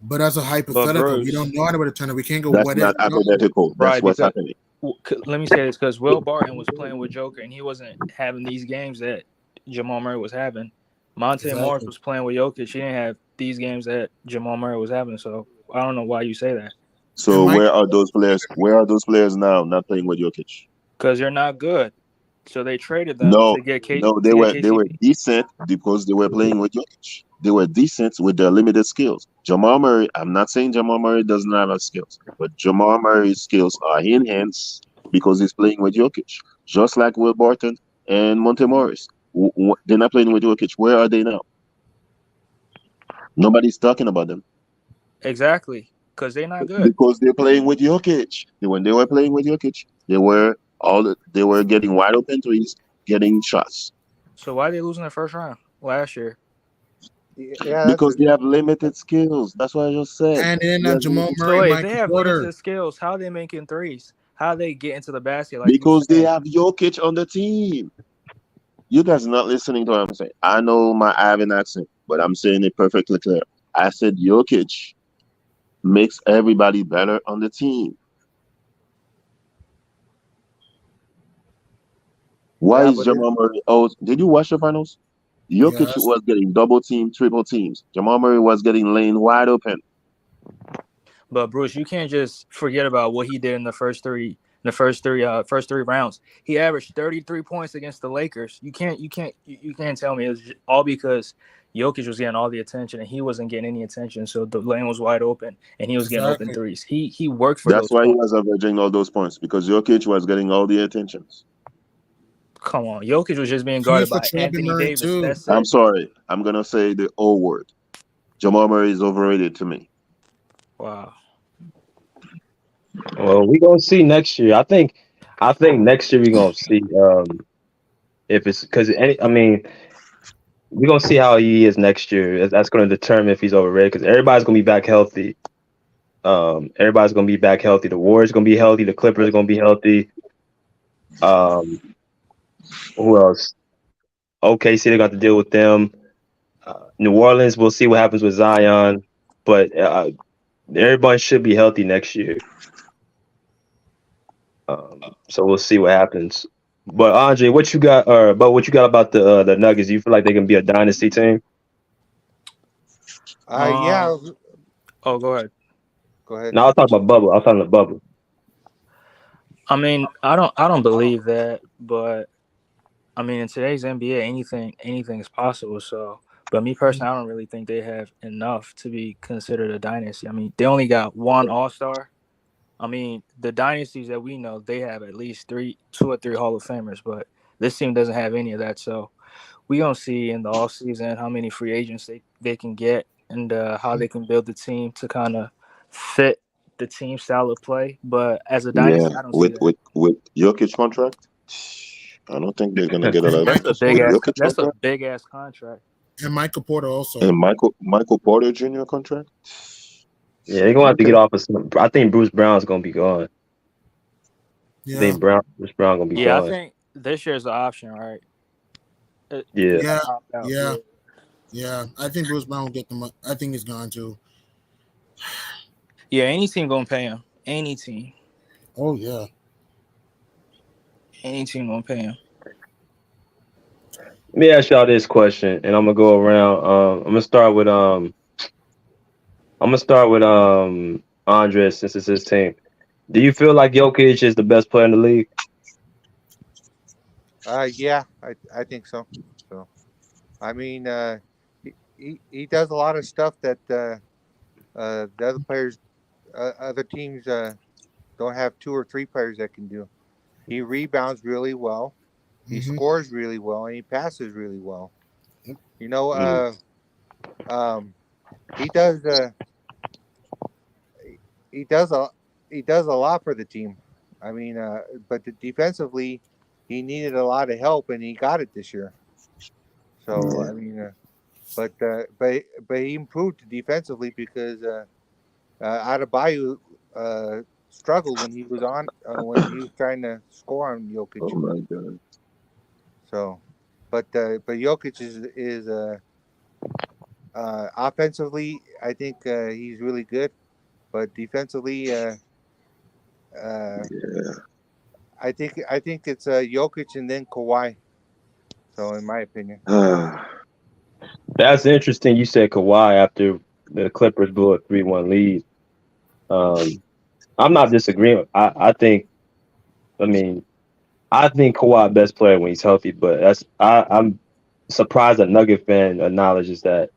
But as a hypothetical, Bruce, we don't know how to turn it. We can't go. That's what not if, hypothetical. That's right, what's happening. Let me say this, because Will Barton was playing with Joker, and he wasn't having these games that Jamal Murray was having. Monte Morris was playing with Jokic. He didn't have these games that Jamal Murray was having. So I don't know why you say that. So where are those players? Where are those players now? Not playing with Jokic. Because they're not good. So they traded them to get KCP. No, they were decent because they were playing with Jokic. They were decent with their limited skills. Jamal Murray, I'm not saying Jamal Murray doesn't have skills, but Jamal Murray's skills are enhanced because he's playing with Jokic. Just like Will Barton and Monte Morris. They're not playing with Jokic. Where are they now? Nobody's talking about them. Exactly. Because they're not good. Because they're playing with Jokic. When they were playing with Jokic, they were getting wide open threes, getting shots. So why are they losing the first round last year? Yeah, because they have limited skills. That's what I just said. And then Jamal Murray, if they have limited skills, how are they making threes? How they get into the basket? Because they have Jokic on the team. You guys are not listening to what I'm saying. I know I have an accent, but I'm saying it perfectly clear. I said Jokic makes everybody better on the team. Why is Jamal Murray? Oh, did you watch the finals? Jokic was getting double team, triple teams. Jamal Murray was getting lane wide open. But Bruce, you can't just forget about what he did in the first three rounds. He averaged 33 points against the Lakers. You can't tell me it was all because Jokic was getting all the attention and he wasn't getting any attention. So the lane was wide open and he was getting open threes. He worked for That's why he was averaging all those points, because Jokic was getting all the attentions. Come on, Jokic was just being guarded by Anthony Davis. That's it. I'm sorry. I'm gonna say the O word. Jamal Murray is overrated to me. Wow. Well, we're gonna see next year. I think next year we're gonna see if it's because we're gonna see how he is next year. That's gonna determine if he's overrated, because everybody's gonna be back healthy. Everybody's gonna be back healthy. The Warriors gonna be healthy. The Clippers are gonna be healthy. Who else? OKC, they got to deal with them. New Orleans, we'll see what happens with Zion, but everybody should be healthy next year. So we'll see what happens. But Andre, what you got about the Nuggets? Do you feel like they can be a dynasty team? Yeah. Oh, go ahead. Go ahead. No, I'll talk about bubble. I'll talk about bubble. I mean, I don't believe that, but I mean, in today's NBA, anything is possible. So, but me personally, I don't really think they have enough to be considered a dynasty. I mean, they only got one All-Star. I mean, the dynasties that we know, they have at least 2 or 3 Hall of Famers, but this team doesn't have any of that. So we gonna see in the offseason how many free agents they can get and how they can build the team to kind of fit the team style of play. But as a dynasty, I don't see that. With Jokic contract. I don't think they're gonna get a lot of That's people. a So big ass. Jokic That's a contract big ass contract. And Michael Porter also. and Michael Porter Jr. contract. Yeah, they're gonna have to Okay. get off of some. I think Bruce Brown's gonna be gone. I Yeah, think Bruce Brown gonna be Yeah, I gone. think this year's an option, right? Yeah. yeah, Opt out, yeah, yeah. I think Bruce Brown will get them. I think he's gone too. Yeah, any team gonna pay him. Any team Oh yeah. gonna pay him. Let me ask y'all this question, and I'm gonna go around. I'm gonna start with Andres since it's his team. Do you feel like Jokic is the best player in the league? Yeah, I think so. So I mean, he does a lot of stuff that the other players, other teams don't have two or three players that can do. He rebounds really well. He Mm-hmm. scores really well, and he passes really well. You know, he does he does a he does a lot for the team. I mean, but defensively, he needed a lot of help, and he got it this year. So Yeah. I mean, but he improved defensively because Adebayo struggled when he was trying to score on Jokic. Oh my God. So, but Jokic is offensively, I think he's really good, but defensively, Yeah. I think it's Jokic and then Kawhi. So, in my opinion, That's interesting. You said Kawhi after the Clippers blew a 3-1 lead. Um, I'm not disagreeing. I mean, I think Kawhi best player when he's healthy, but I'm surprised a Nugget fan acknowledges that.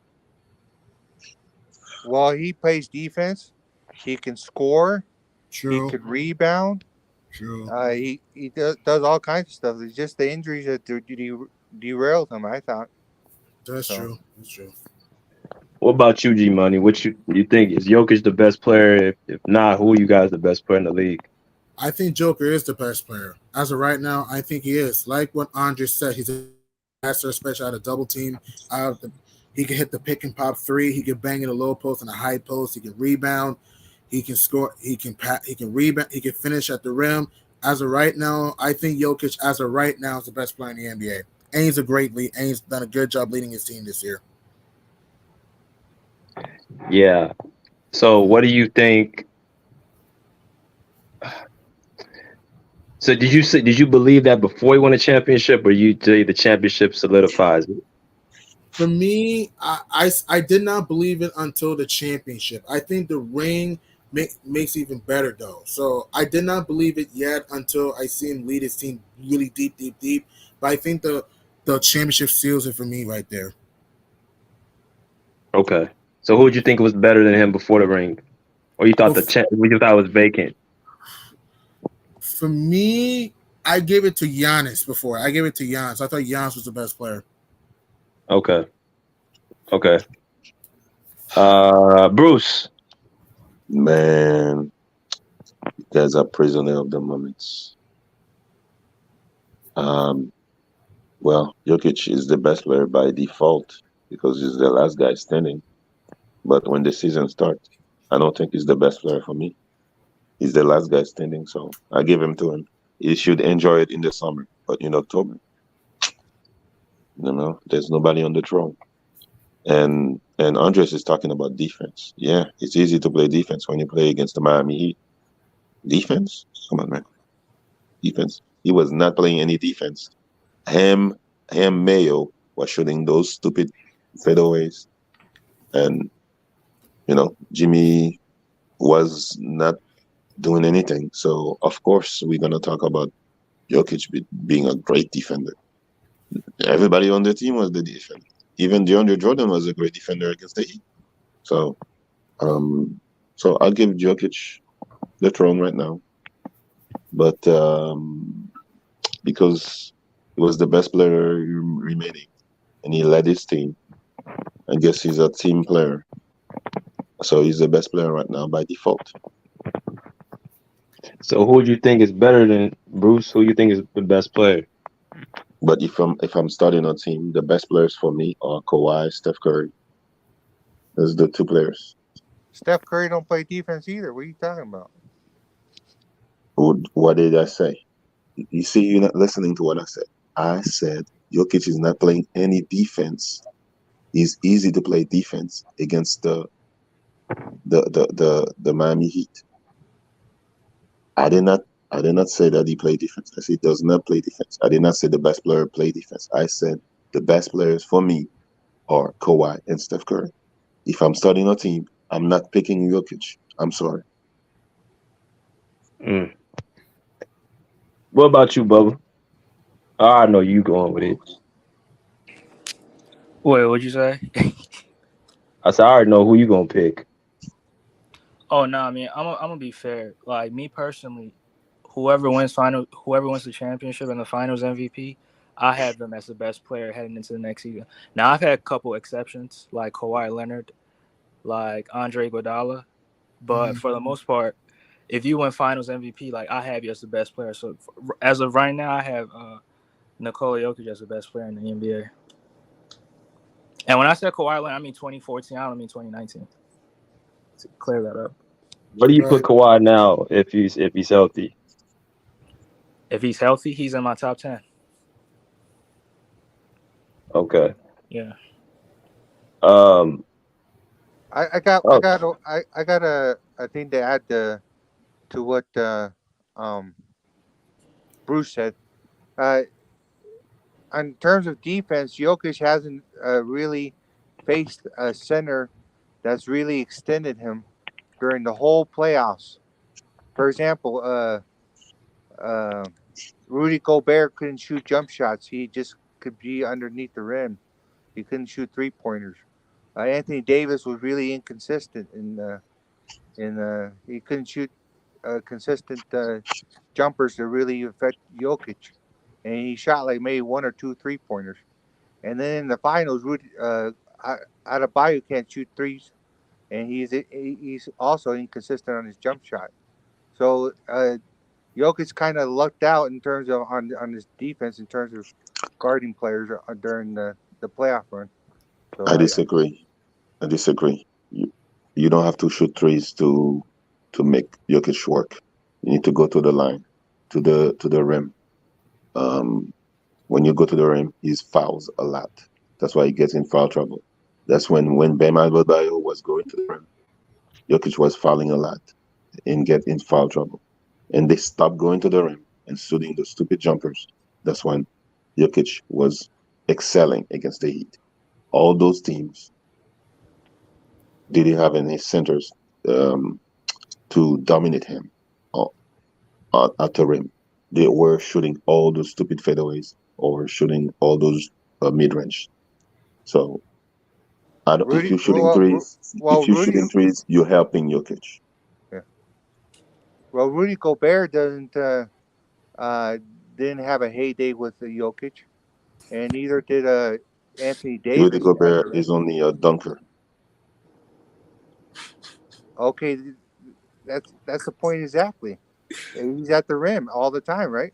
well, he plays defense. He can score. He True. could rebound. True. He does all kinds of stuff. It's just the injuries that derailed him. I thought. That's So. true. That's true. What about you, G Money? What you think is Jokic the best player? If not, who are you guys the best player in the league? I think Joker is the best player. As of right now, I think he is. Like what Andre said, he's a master, especially out of double team. He can hit the pick and pop three. He can bang in a low post and a high post. He can rebound. He can score. He can rebound. He can finish at the rim. As of right now, I think Jokic, as of right now, is the best player in the NBA. And he's a great lead. And he's done a good job leading his team this year. Yeah. So what do you think? So did you believe that before he won a championship, or you say the championship solidifies it? For me, I did not believe it until the championship. I think the ring makes even better though. So I did not believe it yet until I see him lead his team really deep. But I think the championship seals it for me right there. Okay. So who would you think was better than him before the ring, or you thought you thought it was vacant? For me, I gave it to Giannis before. I gave it to Giannis. I thought Giannis was the best player. Okay. Bruce. Man, you guys are prisoner of the moments. Well, Jokic is the best player by default because he's the last guy standing. But when the season starts, I don't think he's the best player for me. He's the last guy standing, so I give him to him. He should enjoy it in the summer, but in October, there's nobody on the throne. And Andres is talking about defense. Yeah, it's easy to play defense when you play against the Miami Heat. Defense? Come on, man. Defense. He was not playing any defense. Ham Mayo was shooting those stupid fadeaways, and Jimmy was not doing anything. So of course we're gonna talk about Jokic being a great defender. Everybody on the team was the defender. Even DeAndre Jordan was a great defender against the Heat. So, so I'll give Jokic the throne right now, but because he was the best player remaining, and he led his team. I guess he's a team player, so he's the best player right now by default. So who do you think is better than Bruce? Who you think is the best player? But if I'm starting a team, the best players for me are Kawhi, Steph Curry. Those are the two players. Steph Curry don't play defense either. What are you talking about? What did I say? You see, you're not listening to what I said. I said Jokic is not playing any defense. He's easy to play defense against the Miami Heat. I did not I did not say that he played defense. I said he does not play defense. I did not say the best player play defense. I said the best players for me are Kawhi and Steph Curry. If I'm starting a team, I'm not picking Jokic. I'm sorry. Mm. What about you, Bubba? I know you going with it. Wait, what'd you say? I said I already know who you gonna pick. Oh no, I mean I'm gonna be fair. Like me personally, whoever wins the championship and the Finals MVP, I have them as the best player heading into the next season. Now I've had a couple exceptions like Kawhi Leonard, like Andre Iguodala, but for the most part, if you win Finals MVP, like I have you as the best player. So as of right now, I have Nikola Jokic as the best player in the NBA. And when I said Kawhi Leonard, I mean 2014. I don't mean 2019. To clear that up. Where do you Right. put Kawhi now if he's healthy? If he's healthy, he's in my top 10. Okay. Yeah. Um. I got I Oh, got I got a thing to add to what um Bruce said. Uh, in terms of defense, Jokic hasn't really faced a center that's really extended him during the whole playoffs. For example, uh, Rudy Gobert couldn't shoot jump shots. He just could be underneath the rim. He couldn't shoot 3 pointers. Anthony Davis was really inconsistent in he couldn't shoot consistent jumpers to really affect Jokic, and he shot like maybe 1 or 2 3 pointers. And then in the finals, Rudy Adebayo can't shoot threes, and he's also inconsistent on his jump shot. So Jokic kind of lucked out in terms of on his defense in terms of guarding players during the playoff run. So I disagree. I disagree. You don't have to shoot threes to make Jokic work. You need to go to the line, to the rim. Um, when you go to the rim, he fouls a lot. That's why he gets in foul trouble. That's when Bam Adebayo was going to the rim, Jokic was fouling a lot and get in foul trouble. And they stopped going to the rim and shooting the stupid jumpers. That's when Jokic was excelling against the Heat. All those teams didn't have any centers um, to dominate him uh, at the rim. They were shooting all those stupid fadeaways or shooting all those mid-range. So if Rudy, you're shooting threes, well, Rudy, you're helping Jokic. yeah. Well, Rudy Gobert uh, didn't have a heyday with Jokic, and neither did Anthony Rudy Davis at the Gobert rim. is only a dunker. Okay, that's the point exactly. He's at the rim all the time, right?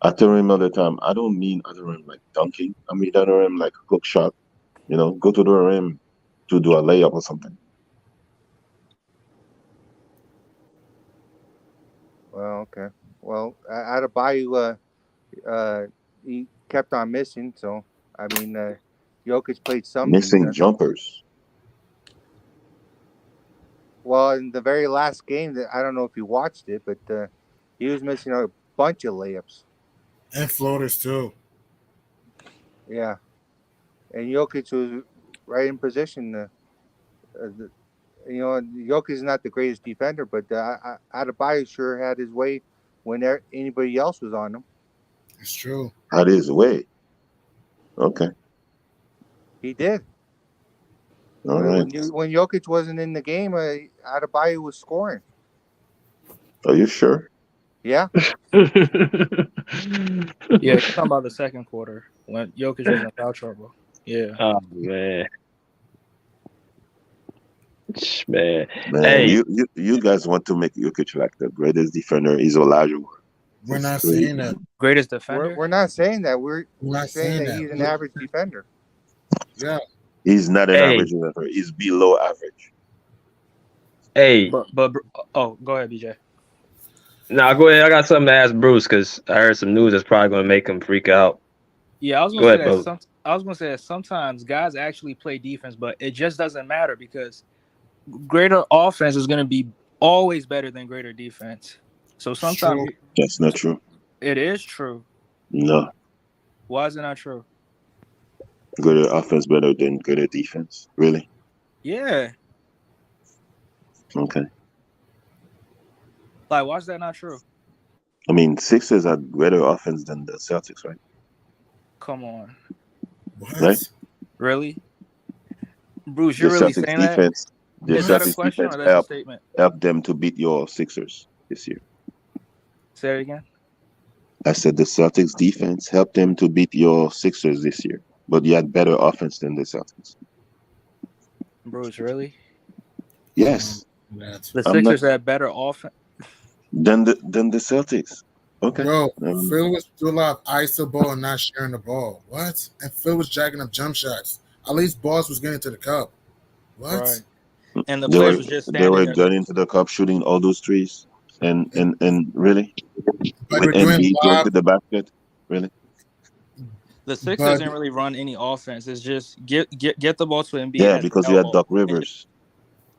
At the rim all the time. I don't mean at the rim like dunking. I mean at the rim like hook shot. Go to the rim to do a layup or something. Well, okay. Well, Adebayo, he kept on missing. So I mean, Jokic played some Missing defense. jumpers. Well, in the very last game, that I don't know if you watched it, but he was missing a bunch of layups. And floaters too. Yeah, and Jokic was right in position. The, Jokic is not the greatest defender, but Adebayo sure had his way when anybody else was on him. It's true. That is the way. Okay. He did. All right. When Jokic wasn't in the game, Adebayo was scoring. Are you sure? Yeah. Yeah, you're talking about the second quarter when Jokic was in foul trouble. Yeah. Oh man. Man. Man, Hey, you guys want to make Jokic like the greatest defender is Olajuwon. We're It's not crazy. saying that. Greatest We're defender? not saying that. We're We're not saying saying that that. he's an average defender. Yeah. He's not an hey, average defender. He's below average. hey. But oh, go ahead, BJ. Nah, go ahead. I got something to ask Bruce because I heard some news that's probably gonna make him freak out. Yeah, I was Go gonna say ahead, that. bro. I was gonna say that sometimes guys actually play defense, but it just doesn't matter because greater offense is gonna be always better than greater defense. So It's sometimes true. That's not true. it is true. No. Why is it not true? Greater offense better than greater defense. Really? Yeah, Okay. like why is that not true? I mean, Sixers are greater offense than the Celtics, right? Come on, What? Right? really, Bruce? The You're really Celtics saying that? defense, the Is that a Celtics question defense or that's a statement? help them to beat your Sixers this year. Say it again. I said the Celtics defense helped them to beat your Sixers this year, but you had better offense than the Celtics. Bruce, really? Yes, That. The I'm not Sixers had better offense. than the Celtics. Okay. Bro, Phil was doing a lot of ISO ball and not sharing the ball. What? And Phil was jacking up jump shots. At least Boss was getting to the cup. What? Right. And the They players were was just they standing were there. getting to the cup, shooting all those threes, and really But with they're doing Embiid going live. to the basket, really. The Sixers But didn't really run any offense. It's just get the ball to Embiid Yeah, at the because you had elbow. Doc Rivers.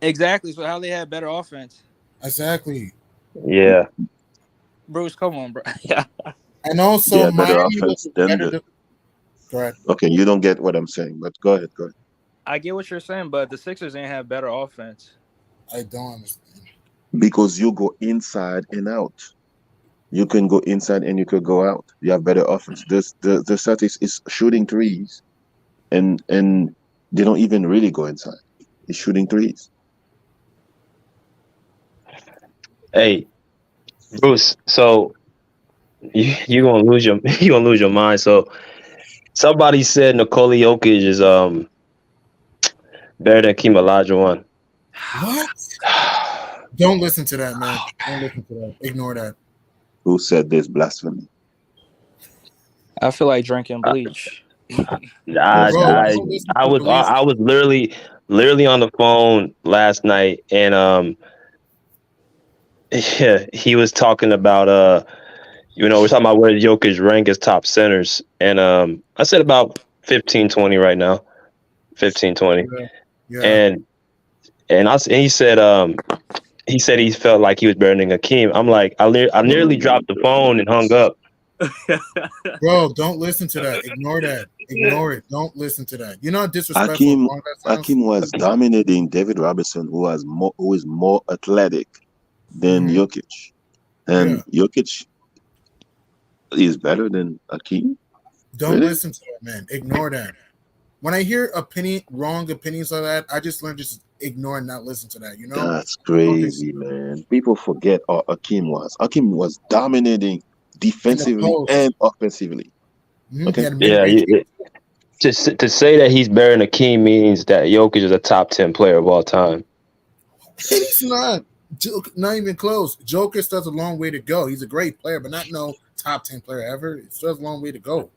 Exactly. So how they had better offense? exactly. Yeah. Bruce, come on, bro. Yeah. And also Yeah, better Miami offense was than better. the. Go ahead. Okay, you don't get what I'm saying, but go ahead. I get what you're saying, but the Sixers didn't have better offense. I don't understand. Because you go inside and out. You can go inside and you could go out. You have better offense. The Celtics is shooting threes, and they don't even really go inside. It's shooting threes. Hey, Bruce. So you gonna lose your mind. So somebody said Nikola Jokic is better than Hakeem Olajuwon. What? Don't listen to that, man. Don't listen to that. Ignore that. Who said this blasphemy? I feel like drinking bleach. Bro, don't listen I to was police. I was literally on the phone last night, and yeah, he was talking about we're talking about where Jokic rank as top centers, and I said about 15, 20 right now, 15, 20, Yeah. and he said he felt like he was better than Hakeem. I'm like, I nearly dropped the phone and hung up. Bro, don't listen to that. Ignore that. Ignore it. Don't listen to that. You know how disrespectful Hakeem wrong that sounds? Hakeem was dominating David Robinson, who is more athletic than Jokic, and Jokic is better than Hakeem. Don't Really? listen to that, man. Ignore that. When I hear wrong opinions like that, I just learn just ignore and not listen to that. You know? That's crazy, man. People forget how Hakeem was. Hakeem was dominating defensively post. and offensively. Okay. He had Yeah, mid-range. to say that he's better than Hakeem means that Jokic is a top 10 player of all time. He's not. Not even close. Joker still has a long way to go. He's a great player, but not no top 10 player ever. It still has a long way to go.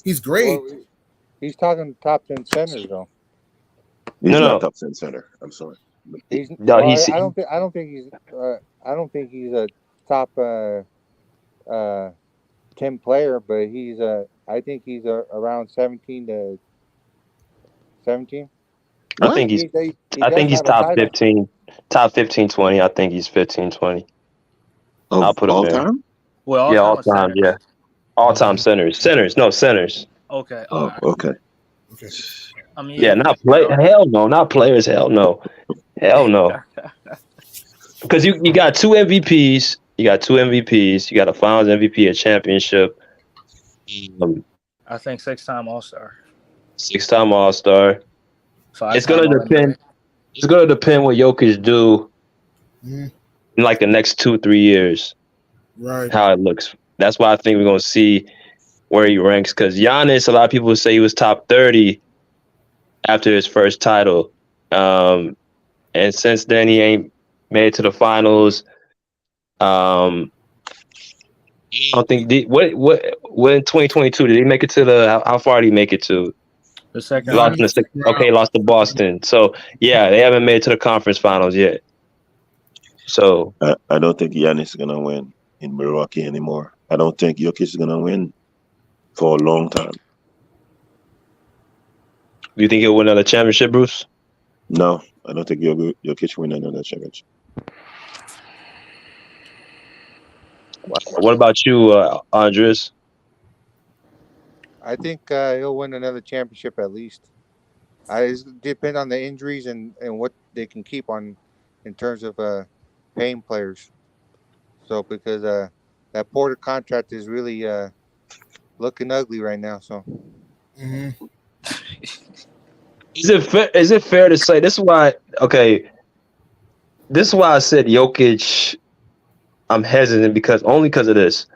He's great. Well, he's talking top 10 centers though. He's No. not top 10 center. I'm sorry. No, well, he's I don't think he's a top 10 player, but I think he's around 17 to 17. I think he's does have a top title. 15, 20. I think he's 15, 20. Of I'll put him all there. time? Well, Yeah, all was time. centers. Yeah, all time centers. Centers. Okay. Oh, okay. Okay. I mean, Yeah, not play. Hell no, not players. Hell no. Because you got two MVPs. You got a Finals MVP, a championship, I think 6-time All-Star. 6-time All-Star. It's 5-time gonna depend. All-NBA. It's gonna depend what Jokic do in like the next 2-3 years. Right. How it looks. That's why I think we're gonna see where he ranks. Because Giannis, a lot of people say he was top 30 after his first title. and since then he ain't made it to the finals. I don't think what in 2022 did he make it to the how far did he make it to? The second Lost in round. the okay, lost to Boston. So yeah, they haven't made it to the conference finals yet. So I don't think Giannis is gonna win in Milwaukee anymore. I don't think Jokic is gonna win for a long time. do you think he'll win another championship, Bruce? No, I don't think Jokic win another championship. What about you, Andres? I think he'll win another championship at least. It depend on the injuries and what they can keep on in terms of paying players. So because that Porter contract is really looking ugly right now. So Hmm. Is it fair to say this is why? Okay, this is why I said Jokic. I'm hesitant because of this.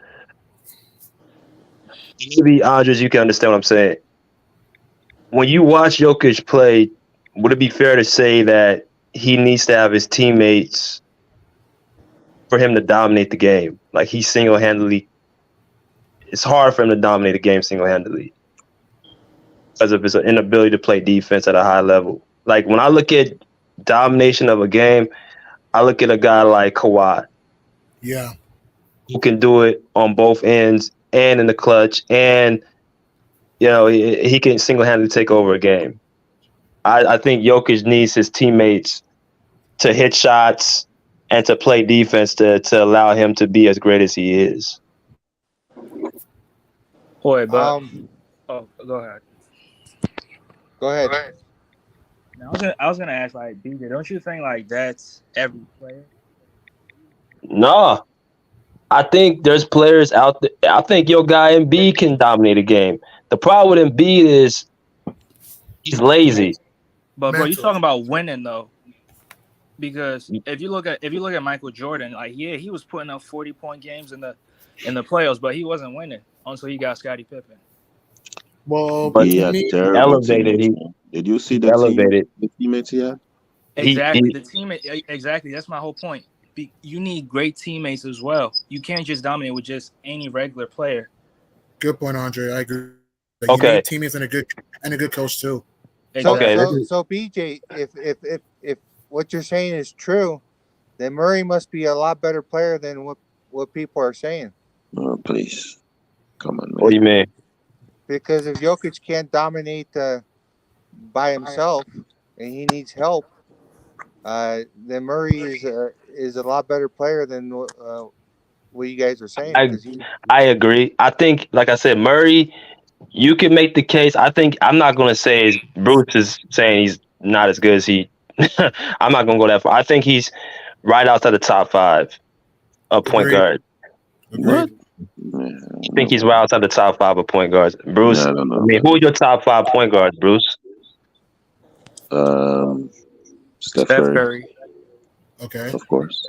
Maybe Andres, you can understand what I'm saying. When you watch Jokic play, would it be fair to say that he needs to have his teammates for him to dominate the game? Like he single handedly, it's hard for him to dominate the game single handedly because of his inability to play defense at a high level. Like when I look at domination of a game, I look at a guy like Kawhi Yeah. who can do it on both ends and in the clutch, and he can single handedly take over a game. I think Jokic needs his teammates to hit shots and to play defense to allow him to be as great as he is. Boy, but um, go ahead. go ahead. Now, I was gonna ask like BJ, don't you think like that's every player? No, I think there's players out there. I think your guy Embiid can dominate a game. The problem with Embiid is he's lazy. But bro, you Mental. talking about winning though? Because if you look at Michael Jordan, like yeah, he was putting up 40-point games in the playoffs, but he wasn't winning until he got Scottie Pippen. Well, But He you had need terrible elevated. teammates, man. Did you see He the elevated. the teammates he had? Exactly, He the team. Exactly, that's my whole point. You need great teammates as well. You can't just dominate with just any regular player. good point, Andre. I agree. You okay. need teammates and a good coach too. Okay, Exactly. So BJ, if what you're saying is true, then Murray must be a lot better player than what people are saying. Oh, please, come on, What do man. you mean? Because if Jokic can't dominate by himself and he needs help, then Murray is a lot better player than what you guys are saying. I I agree. I think, like I said, Murray. You can make the case. I think I'm not going to say Bruce is saying he's not as good as he. I'm not going to go that far. I think he's right outside the top 5 of point Agreed. guard. What? Agreed. Yeah, I think he's right outside the top 5 of point guards. Bruce, I don't know. I mean, who are your top 5 point guards, Bruce? Steph Steph Curry, Curry. Okay. of course.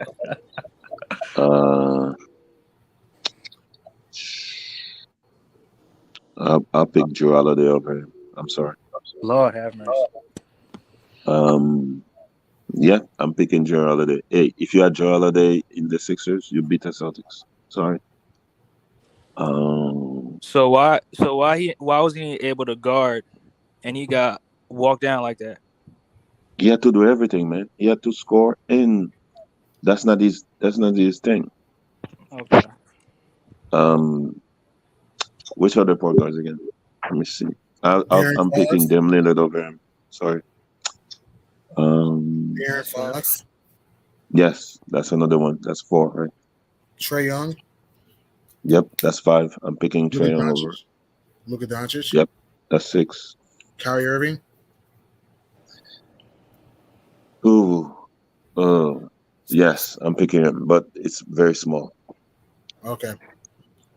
Uh, I'll pick Drew Holiday over him. I'm sorry. Lord have mercy. Yeah, I'm picking Drew Holiday. Hey, if you had Drew Holiday in the Sixers, you beat the Celtics. Sorry. So why was he able to guard and he got walked down like that? He had to do everything, man. He had to score, and that's not his thing. Okay. Which other point guards again? Let me see. De'Aaron I'm Fox. picking Dame Lillard over him. Sorry. De'Aaron Fox. Yes, that's another one. That's 4, right? Trae Young. Yep, that's 5. I'm picking Trae Young over. Luka Doncic. Yep, that's 6. Kyrie Irving. Ooh, yes, I'm picking him, but it's very small. Okay.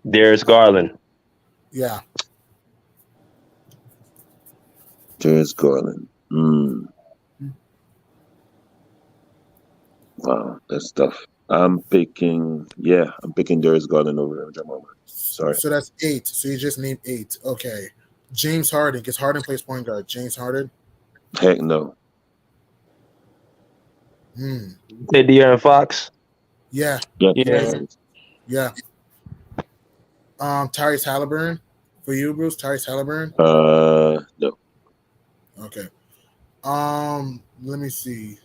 Darius Garland. Yeah. Darius Garland. Wow, that's tough. I'm picking Darius Garland over Jamal Murray. Sorry. So that's 8. So you just named 8. Okay. James Harden, because Harden plays point guard. James Harden. Heck no. Say De'Aaron Fox. Yeah. Yeah. Yeah. Yeah. Tyrese Halliburton for you, Bruce. Tyrese Halliburton. No. Okay. Let me see.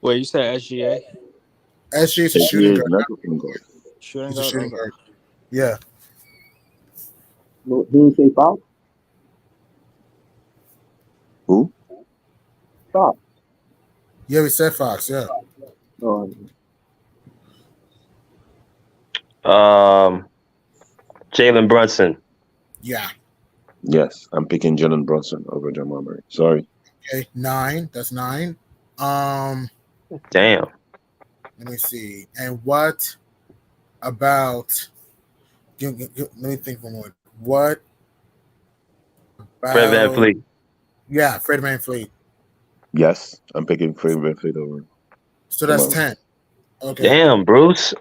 Wait, you said SGA? SG is a shooting SGA is guard. not looking good. Shooting He's a guard? shooting Okay. guard. Yeah. Who you say Fox? Who? Fox. Yeah, we said Fox. Yeah. Oh, Jalen Brunson. Yeah. Yes, I'm picking Jalen Brunson over Jamal Murray. Sorry. Okay. 9. That's 9. Damn. Let me see. And what about? Let me think one more. What Fred Van about? Fleet. Yeah, Fred VanVleet. Yes, I'm picking Fred VanVleet over. So that's Jamal Murray. 10. Okay. Damn, Bruce.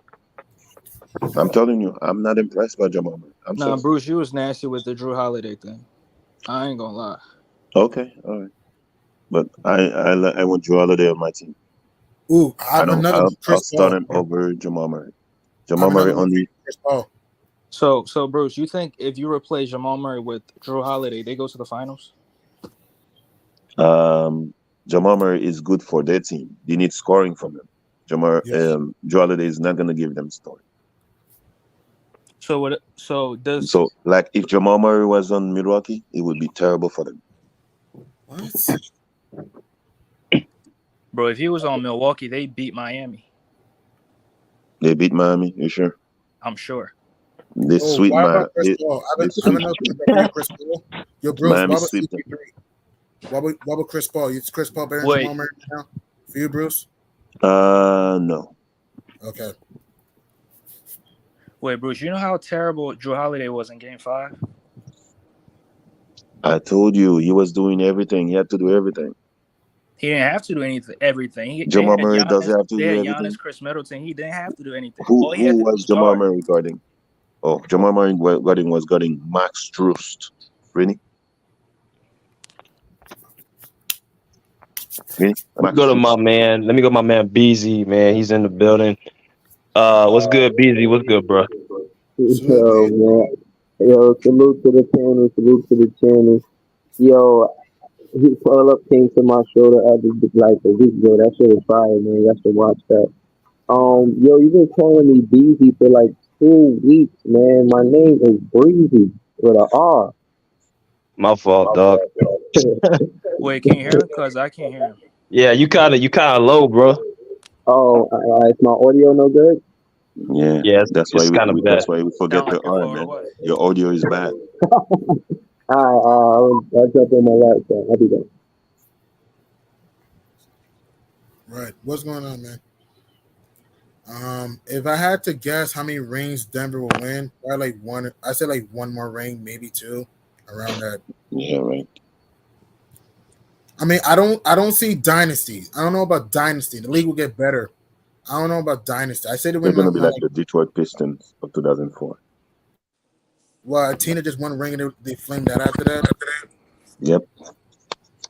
I'm telling you, I'm not impressed by Jamal Murray. I'm Nah, sorry. Bruce, you was nasty with the Drew Holiday thing. I ain't gonna lie. Okay, all right. But I want Drew Holiday on my team. Ooh, I have another I'll one. Chris start Paul. him over Jamal Murray. I have Jamal Murray another one. only. Chris Paul. So Bruce, you think if you replace Jamal Murray with Drew Holiday, they go to the finals? Jamal Murray is good for their team. They need scoring from him. Yes. Drew Holiday is not gonna give them scoring. So what? So does So, like, if Jamal Murray was on Milwaukee, it would be terrible for them. What? bro? If he was on Milwaukee, they beat Miami. They beat Miami. You sure? I'm sure. They Oh, sweep why my. about Chris Paul? I They have sweep. another question for you, Chris Paul. Yo, Bruce, Miami why about sweep them. CP3? Why about Chris Paul? Is Chris Paul better than Wait. Jamal Murray now? For you, Bruce? No. Okay. Wait, Bruce, you know how terrible Drew Holiday was in Game 5? I told you he was doing everything. He had to do everything. He didn't have to do everything. They Jamal had Murray Giannis, doesn't have to they do had everything. Giannis, Chris Middleton. He didn't have to do anything. Who All he had to do was Jamal guard. Murray guarding? Oh, Jamal Murray was guarding Max Strus. Really? Really? Let me Max go to Strus. my man. Let me go to my man BZ, man. He's in the building. What's good, BZ? What's good, bro? yo, man. Yo, salute to the channel. Salute to the channel. Yo, he pull up came to my shoulder like a week ago. That shit was fire, man. You should watch that. Yo, you've been calling me Beezy for like 2 weeks, man. My name is Breezy with an R. My fault, dog. Wait, can you hear him? Because I can't hear him. Yeah, you kind of low, bro. Oh, is my audio no good? Yeah. Yeah, That's why it's kind of bad. that's why we forget Sound like the you're R, far man. away. Your audio is bad. I'll jump on my laptop. I'll be back. Right. What's going on, man? If I had to guess how many rings Denver will win, probably like one. I said like one more ring, maybe two, around that. Yeah, right. I mean, I don't see Dynasty. I don't know about Dynasty. The league will get better. I don't know about Dynasty. I say to They're win gonna be like the Detroit Pistons of 2004. well, Tina just won a ring and they flamed that after that. Yep.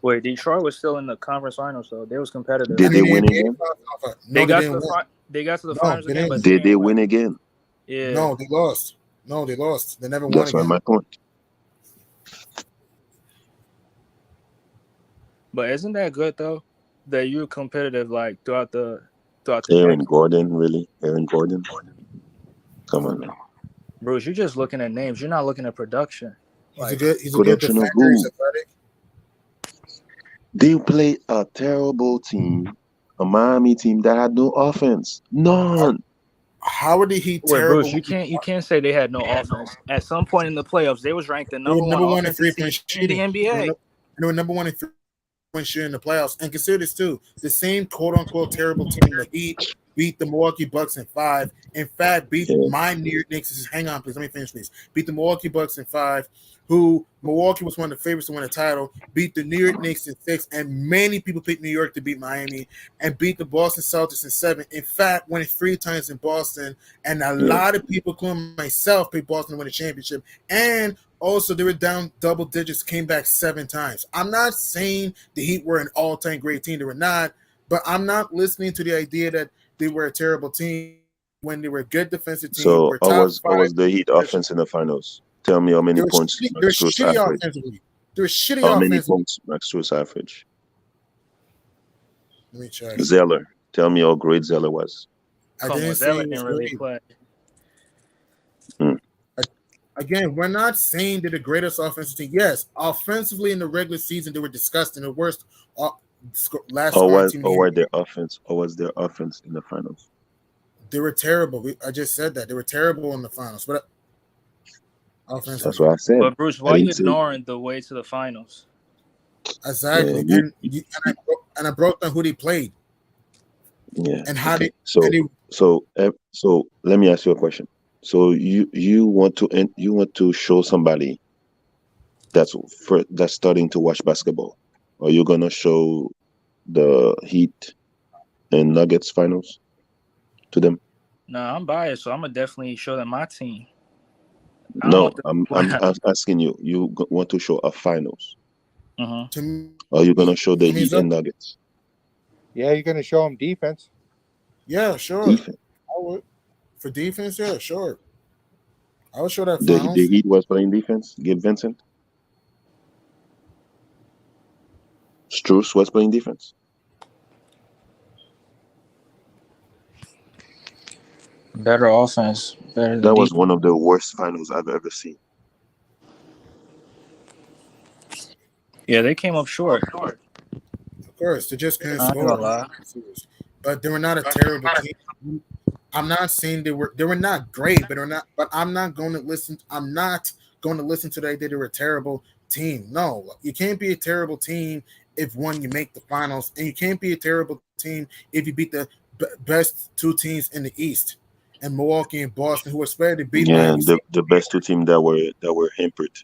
Wait, Detroit was still in the conference finals, so they was competitive. Did they win again? No, They got to the No, finals they again, didn't. but Did they didn't win again? Yeah. No, they lost. No, they lost. They never won That's again. my point. But isn't that good though? That you're competitive like throughout the Aaron decade? Gordon, really? Aaron Gordon? Come on, man. Bruce, you're just looking at names. You're not looking at production. He's a good Production of defender. He's who? athletic. They play a terrible team, a Miami team that had no offense. None. How did he Wait, terrible? Bruce, you can't say they had no offense. At some point in the playoffs, they was ranked the They were number one in offensive team three-point in the shooting. NBA. They were number one in three-point shooting in the playoffs. And consider this too: the same quote-unquote terrible team, the Heat, beat the Milwaukee Bucks in 5. In fact, beat my New York Knicks. Hang on, please. Let me finish, please. Beat the Milwaukee Bucks in 5. Who Milwaukee was one of the favorites to win the title. Beat the New York Knicks in 6, and many people picked New York to beat Miami, and beat the Boston Celtics in 7. In fact, won it 3 times in Boston, and a lot of people, including myself, picked Boston to win the championship. And Also, they were down double digits, came back 7 times. I'm not saying the Heat were an all-time great team. They were not, but I'm not listening to the idea that they were a terrible team when they were a good defensive team. So Were top how 5. was the Heat offense in the finals? Tell me how They many were points shitty, they were Max Strus shitty average. offensively. They were shitty How many offensively. points Max Strus average? Let me check. Zeller. Tell me how great Zeller was. I Come on, didn't say Zeller it was didn't really great. play. Again, we're not saying they're the greatest offensive team. Yes, offensively in the regular season, they were disgusting. The worst last scoring team. Or were their offense? Or was their offense in the finals? They were terrible. I just said that they were terrible in the finals. But offensively, That's what I said. But Bruce, why I are you didn't say. ignoring the way to the finals? exactly. Yeah, And I broke down who they played yeah. and how Okay. they. And they So let me ask you a question. So you want to show somebody that's starting to watch basketball, or you're gonna show the Heat and Nuggets finals to them? Nah, I'm biased, so I'm gonna definitely show them my team. I don't No, want them. I'm asking you. You want to show a finals, to me, or you're gonna show the I mean, Heat and Nuggets Yeah, you're gonna show them defense. yeah, sure. defense? I would for defense. Yeah, sure. I would show that The finals. Heat was playing defense. Gabe Vincent, Strus was playing defense. Better offense, better than That was defense. one of the worst finals I've ever seen. Yeah, they came up short. Of course, they just couldn't I ain't score. gonna lie. But they were not a terrible team. I'm not saying they were not great, but they're not. But I'm not going to listen. I'm not going to listen to the idea they were a terrible team. No, you can't be a terrible team if one you make the finals, and you can't be a terrible team if you beat the best 2 teams in the East, and Milwaukee and Boston, who are expected to beat Yeah, Miami. the best 2 teams that were hampered.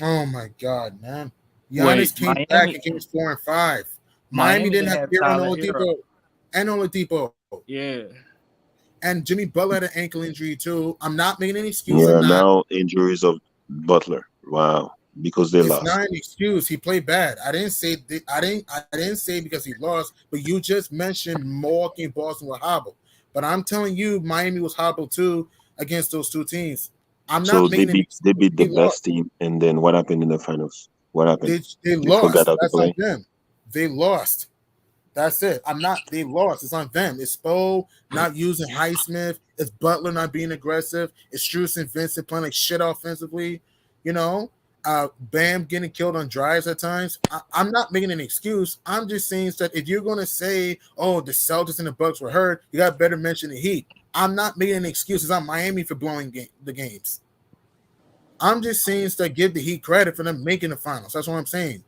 Oh my God, man! Giannis Wait, came Miami- back in games 4 and 5. Miami didn't have Aaron Tyler Hero. Oladipo and Oladipo. Yeah, And Jimmy Butler had an ankle injury too. I'm not making any excuse. Yeah, I'm not. now injuries of Butler. Wow, because they It's lost. not an excuse. He played bad. I didn't say because he lost. But you just mentioned Milwaukee and Boston were hobbled. But I'm telling you, Miami was hobbled too against those 2 teams. I'm So not they making beat the best team, and then what happened in the finals? What happened? They They forgot lost. how to That's play. on them. They lost. That's it. They lost. It's on them. It's Spo not using Highsmith. It's Butler not being aggressive. It's Strus and Vincent playing like shit offensively. You know, Bam getting killed on drives at times. I'm not making an excuse. I'm just saying that if you're going to say, oh, the Celtics and the Bucks were hurt, you got to better mention the Heat. I'm not making an excuse. It's on Miami for blowing the games. I'm just saying that give the Heat credit for them making the finals. That's what I'm saying.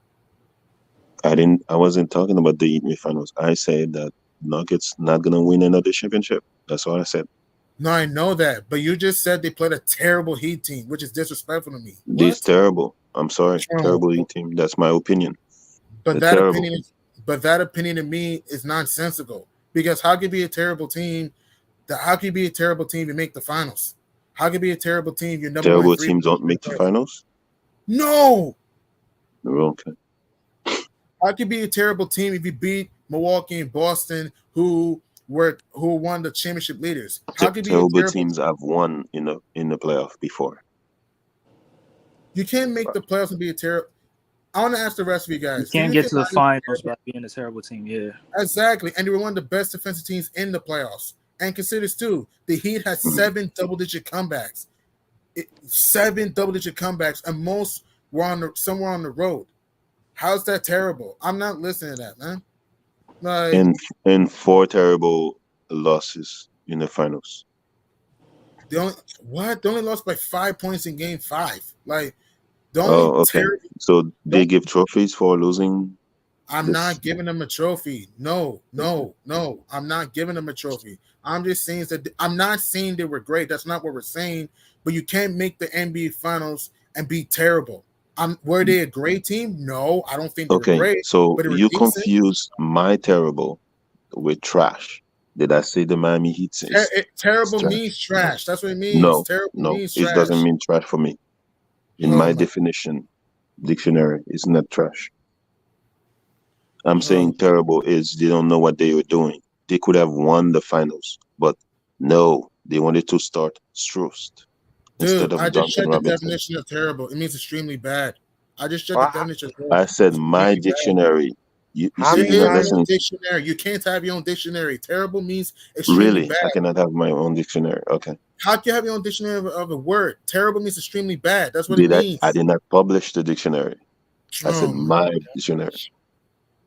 I wasn't talking about the Heat finals. I said that Nuggets not gonna win another championship. That's all I said. No, I know that, but you just said they played a terrible Heat team, which is disrespectful to me. This What? terrible. I'm sorry, Oh. terrible Heat team. That's my opinion. But They're terrible. that opinion to me is nonsensical. Because how can you be a terrible team? How can you be a terrible team and make the finals? How can you be a terrible team? You're number Terrible 1 3 teams don't make the finals. No. Okay. How can you be a terrible team if you beat Milwaukee and Boston, who won the championship leaders? How can you be a Terrible terrible teams have won in the playoff before. You can't make the playoffs and be a terrible. I want to ask the rest of you guys. you can't get to the finals by being a terrible team. Yeah, Exactly. And they were one of the best defensive teams in the playoffs. And consider this too. The Heat had 7 double-digit comebacks. 7 double-digit comebacks, and most were somewhere on the road. How's that terrible? I'm not listening to that, man. Like, And 4 terrible losses in the finals. They only lost by 5 points in game 5. Like, okay. So they give trophies for losing. I'm not giving them a trophy. No. I'm not giving them a trophy. I'm just saying that I'm not saying they were great. That's not what we're saying. But you can't make the NBA Finals and be terrible. Were they a great team? No, I don't think they were great. So but you confuse my terrible with trash. Did I say the Miami Heat? Terrible means trash. That's what it means. No, terrible no, means it trash. doesn't mean trash for me. In my definition, dictionary is not trash. I'm saying terrible is they don't know what they were doing. They could have won the finals, but no, they wanted to start Strost instead Dude, I of just Duncan checked the Robinson. definition of terrible. It means extremely bad. I just checked Well, the definition of terrible. I said my Extremely bad. dictionary. You How see, There many you're not is no listening. dictionary. You can't have your own dictionary. Terrible means extremely Really, bad. I cannot have my own dictionary. Okay. How can you have your own dictionary of a word? Terrible means extremely bad. That's what it means. I did not publish the dictionary. I said Oh, my dictionary.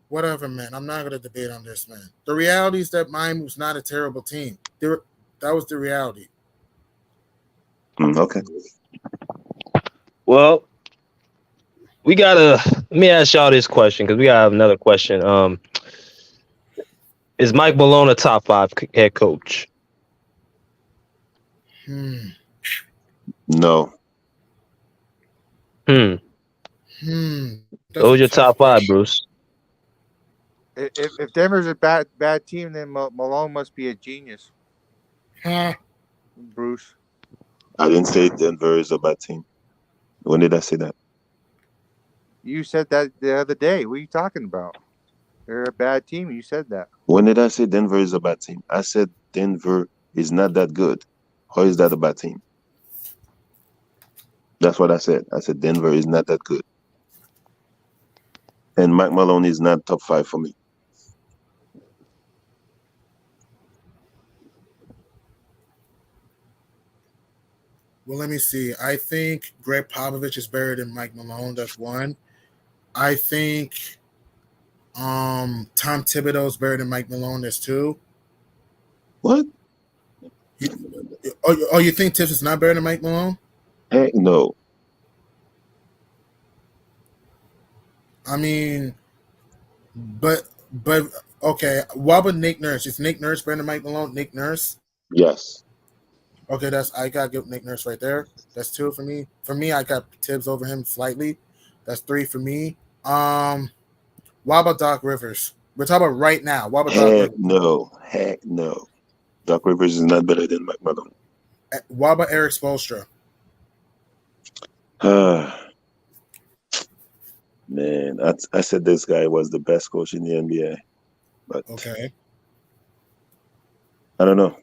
whatever, man. I'm not gonna debate on this, man. The reality is that mine was not a terrible team. That was the reality. Okay. Well, let me ask y'all this question because we gotta have another question. Is Mike Malone a top 5 head coach? No. Those your top 5, Bruce. If Denver's a bad team, then Malone must be a genius. Bruce. I didn't say Denver is a bad team. When did I say that? You said that the other day. What are you talking about? They're a bad team. You said that. When did I say Denver is a bad team? I said Denver is not that good. How is that a bad team? That's what I said. I said Denver is not that good. And Mike Malone is not top 5 for me. Well, let me see. I think Greg Popovich is better than Mike Malone. That's one. I think Tom Thibodeau is better than Mike Malone. That's two. What? You think Tibbs is not better than Mike Malone? Heck no. I mean, but okay. What about Nick Nurse? Is Nick Nurse better than Mike Malone? Nick Nurse? Yes. Okay, I gotta give Nick Nurse right there. That's 2 for me. For me, I got Tibbs over him slightly. That's 3 for me. What about Doc Rivers? We're talking about right now. What about Doc Rivers? Heck no. Doc Rivers is not better than Mike Malone. What about Eric Spoelstra? Man, I said this guy was the best coach in the NBA, but okay, I don't know.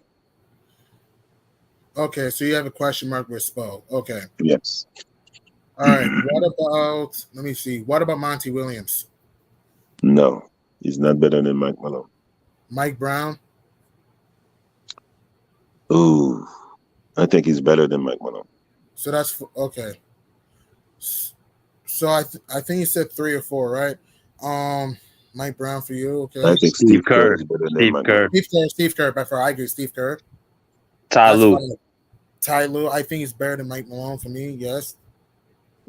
Okay, so you have a question mark with Spo. Okay. Yes. All right. What about? Let me see. What about Monty Williams? No, he's not better than Mike Malone. Mike Brown? Ooh, I think he's better than Mike Malone. So that's okay. So I think you said 3 or 4, right? Mike Brown for you. Okay. I think Steve Kerr is better than Mike Malone. Steve Kerr. By far, I agree. Steve Kerr. Ty Lue. Ty Lue. I think he's better than Mike Malone for me. Yes.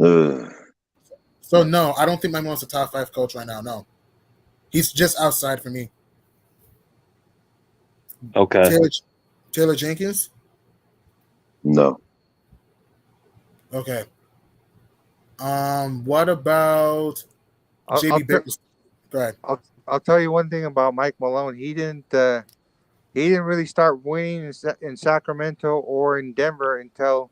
Ugh. So no, I don't think Mike Malone's a top 5 coach right now. No, he's just outside for me. Okay. Taylor Jenkins? No. Okay. What about JB Baker? Go ahead. I'll tell you one thing about Mike Malone. He didn't really start winning in Sacramento or in Denver until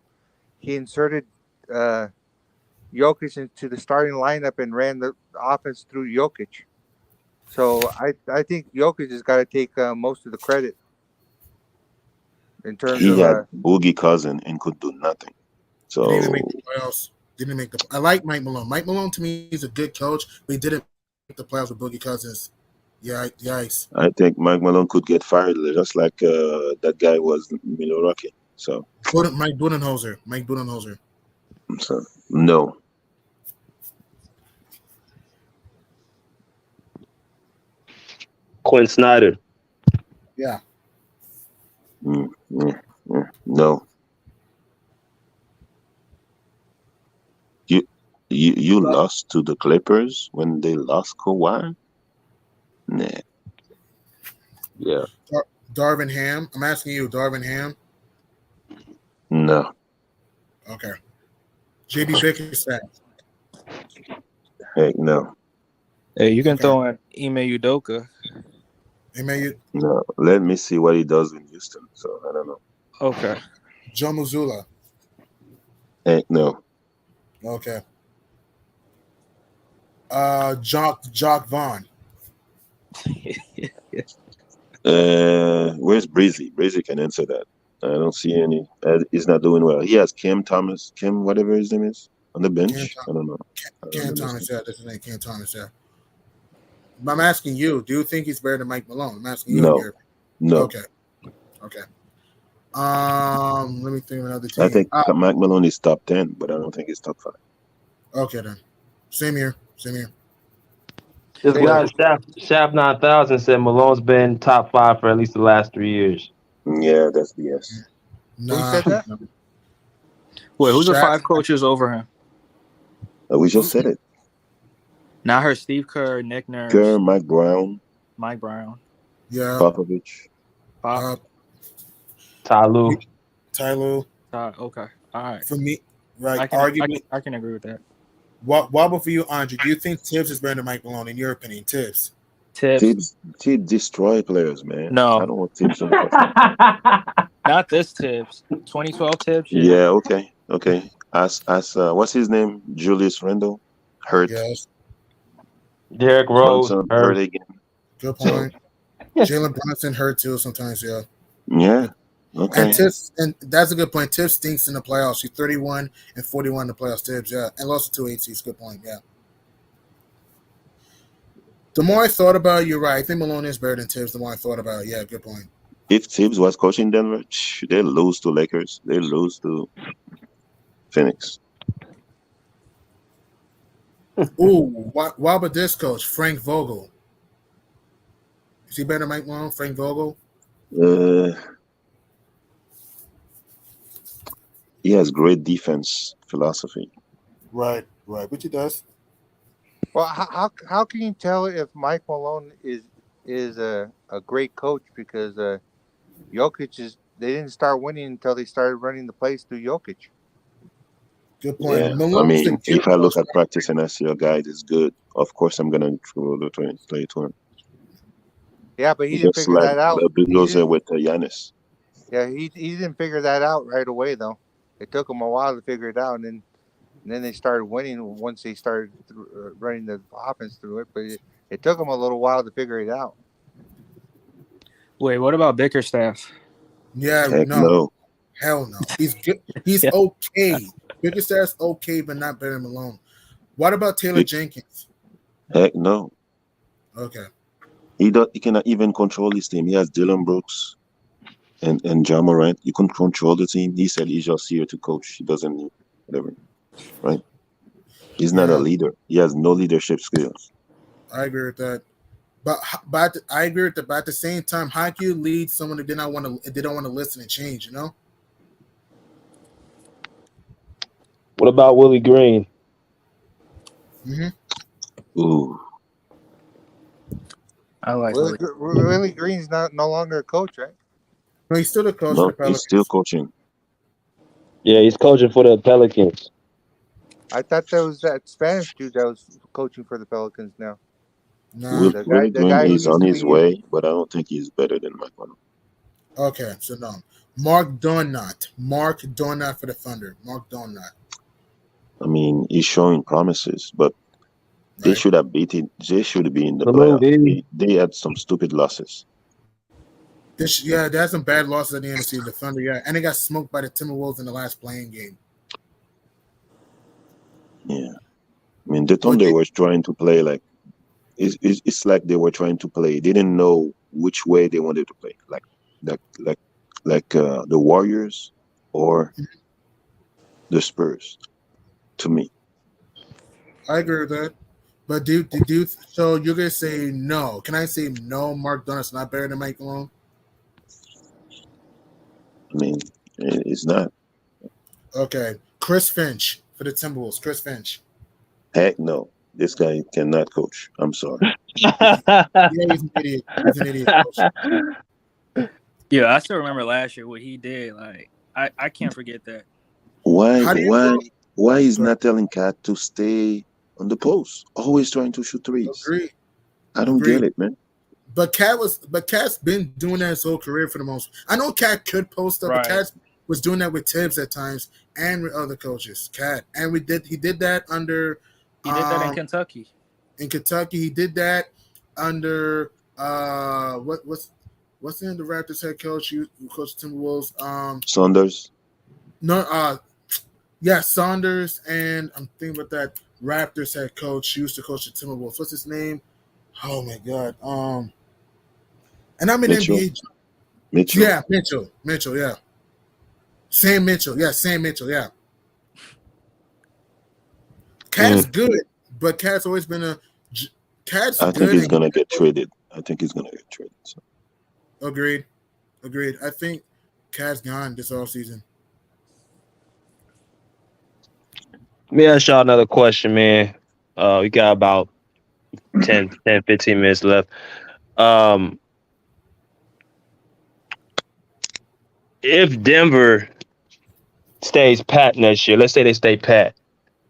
he inserted Jokic into the starting lineup and ran the offense through Jokic. So I think Jokic has got to take most of the credit in terms he of had Boogie Cousin and could do nothing. So didn't make the playoffs. Didn't make the. I like Mike Malone. Mike Malone to me is a good coach, but he didn't make the playoffs with Boogie Cousins. Yeah, yikes. I think Mike Malone could get fired just like that guy was Milwaukee. So Mike Budenholzer. So no. Quinn Snyder. Yeah. No. You lost to the Clippers when they lost Kawhi? Nah. Yeah. Darvin Ham. I'm asking you, Darvin Ham. No. Okay. JB Bickerstaff. Heck no. Hey, you can throw in Ime Udoka. No. Let me see what he does in Houston. So I don't know. Okay. Joe Mazzulla. Heck no. Okay. Jock Vaughn. Where's Breezy? Breezy can answer that. I don't see any. He's not doing well. He has Kim Thomas, Kim whatever his name is, on the bench. I don't know. I don't Cam understand. Thomas, yeah, that's his name, Cam Thomas, yeah. But I'm asking you, do you think he's better than Mike Malone? I'm asking you. No, no. Okay. Let me think of another team. I think Mike Malone is top 10, but I don't think he's top 5. Okay, then. Same here. This Hey, guy Shap 9000 said Malone's been top 5 for at least the last 3 years. Yeah, that's BS. Who said that? Wait, who's the Shaq- 5 coaches over him? We just said it. Now I heard Steve Kerr, Nick Nurse, Kerr, Mike Brown, Mike Brown, Yeah. Popovich. Pop. Ty Lue. Tyler. Okay, all right. For me, right? I can agree with that. What about for you, Andre? Do you think Tibbs is better than Mike Malone in your opinion? Tibbs. Tibbs. Tibbs destroy players, man. No. I don't want Tibbs on the Not this Tibbs. 2012 Tibbs. Yeah, okay. As what's his name? Julius Randle. Hurt. Yes. Derrick Rose. Brunson, hurt again. Good point. Jalen Brunson hurt too sometimes. Yeah. Yeah. Okay. And Tibbs, and that's a good point. Tibbs stinks in the playoffs. He's 31 and 41 in the playoffs. Tibbs, yeah, and lost to 2 8 Good point. Yeah. The more I thought about it, you're right. I think Malone is better than Tibbs. The more I thought about it, yeah, good point. If Tibbs was coaching Denver, they lose to Lakers. They lose to Phoenix. Ooh, what about this coach, Frank Vogel? Is he better than Mike Malone, Frank Vogel? He has great defense philosophy. Right, which he does. Well, how can you tell if Mike Malone is a great coach because Jokic they didn't start winning until they started running the plays through Jokic. Good point. Yeah, Malone's the if I look coach. at practice and I see a guy that's good, of course I'm gonna play to him. Yeah, but he didn't Just figure like that out. the bulldozer with Giannis. Yeah, he didn't figure that out right away though. It took him a while to figure it out, and then they started winning once they started running the offense through it. But it took him a little while to figure it out. Wait, what about Bickerstaff? Yeah, Heck no. no. Hell no. He's good. He's Yeah. okay. Bickerstaff's okay, but not better than Malone. What about Taylor Jenkins? Heck no. Okay. He cannot even control his team. He has Dylan Brooks and Ja Morant. You can control the team. He said he's just here to coach. He doesn't need whatever. Right? He's not a leader. He has no leadership skills. I agree with that. But I agree with that. But at the same time, how can you lead someone that don't want to listen and change? You know. What about Willie Green? Ooh. I like Willie Green's no longer a coach, right? No, he's still the coach. No, of the Pelicans. he's still coaching. Yeah, he's coaching for the Pelicans. I thought that was that Spanish dude that was coaching for the Pelicans now. Nah. Willie Green is on his way, but I don't think he's better than Mike Malone. Okay, so no. Mark Donat for the Thunder. Mark Donat. I mean, he's showing promises, but they should have beaten. They should be in the Hello, playoffs. They had some stupid losses. They had some bad losses at the end of the season. The Thunder, yeah, and they got smoked by the Timberwolves in the last playing game. Yeah, I mean, the Thunder was trying to play like it's like they were trying to play. They didn't know which way they wanted to play, like the Warriors or the Spurs. To me, I agree with that. But so you're gonna say no? Can I say no? Mark Donat's not better than Mike Malone. I mean, it's not. Okay, Chris Finch for the Timberwolves. Chris Finch. Heck no. This guy cannot coach. I'm sorry. Yeah, he's an idiot. He's an idiot coach. Yeah, I still remember last year what he did. Like, I can't forget that. Why he's not telling Cat to stay on the post? Always trying to shoot threes. I don't get it, man. But Cat's been doing that his whole career for the most. I know Cat could post up, but was doing that with Tibbs at times and with other coaches. Cat, and he did that under He did that in Kentucky. In Kentucky, he did that under what's the name of the Raptors head coach? Who coached Timberwolves? Saunders. No, yeah, Saunders, and I'm thinking about that Raptors head coach. He used to coach the Timberwolves. What's his name? Oh my god. And I'm in Mitchell. NBA. Mitchell. Yeah, Mitchell. Yeah, Sam Mitchell. Yeah. Cat's good, but Cat's always been Cat's I good. think he's gonna get traded. So. Agreed. I think Cat's gone this offseason. Let me ask y'all another question, man. We got about 10, 15 minutes left. If Denver stays pat next year, let's say they stay pat,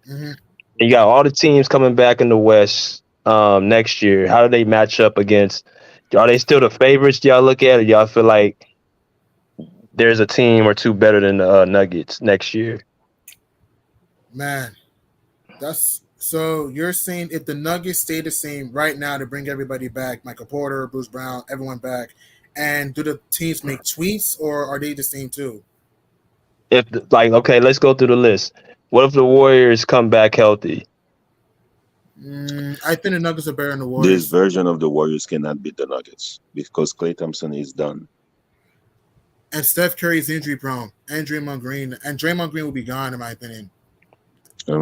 Mm-hmm. you got all the teams coming back in the West next year. How do they match up against? Are they still the favorites? Do y'all look at it? Y'all feel like there's a team or two better than the Nuggets next year? Man, that's so you're saying if the Nuggets stay the same right now to bring everybody back, Michael Porter, Bruce Brown, everyone back, and do the teams make tweaks or are they the same too? If okay, let's go through the list. What if the Warriors come back healthy? I think the Nuggets are better than the This Warriors. version of the Warriors cannot beat the Nuggets because Klay Thompson is done. And Steph Curry is injury prone, and Draymond Green will be gone in my opinion. I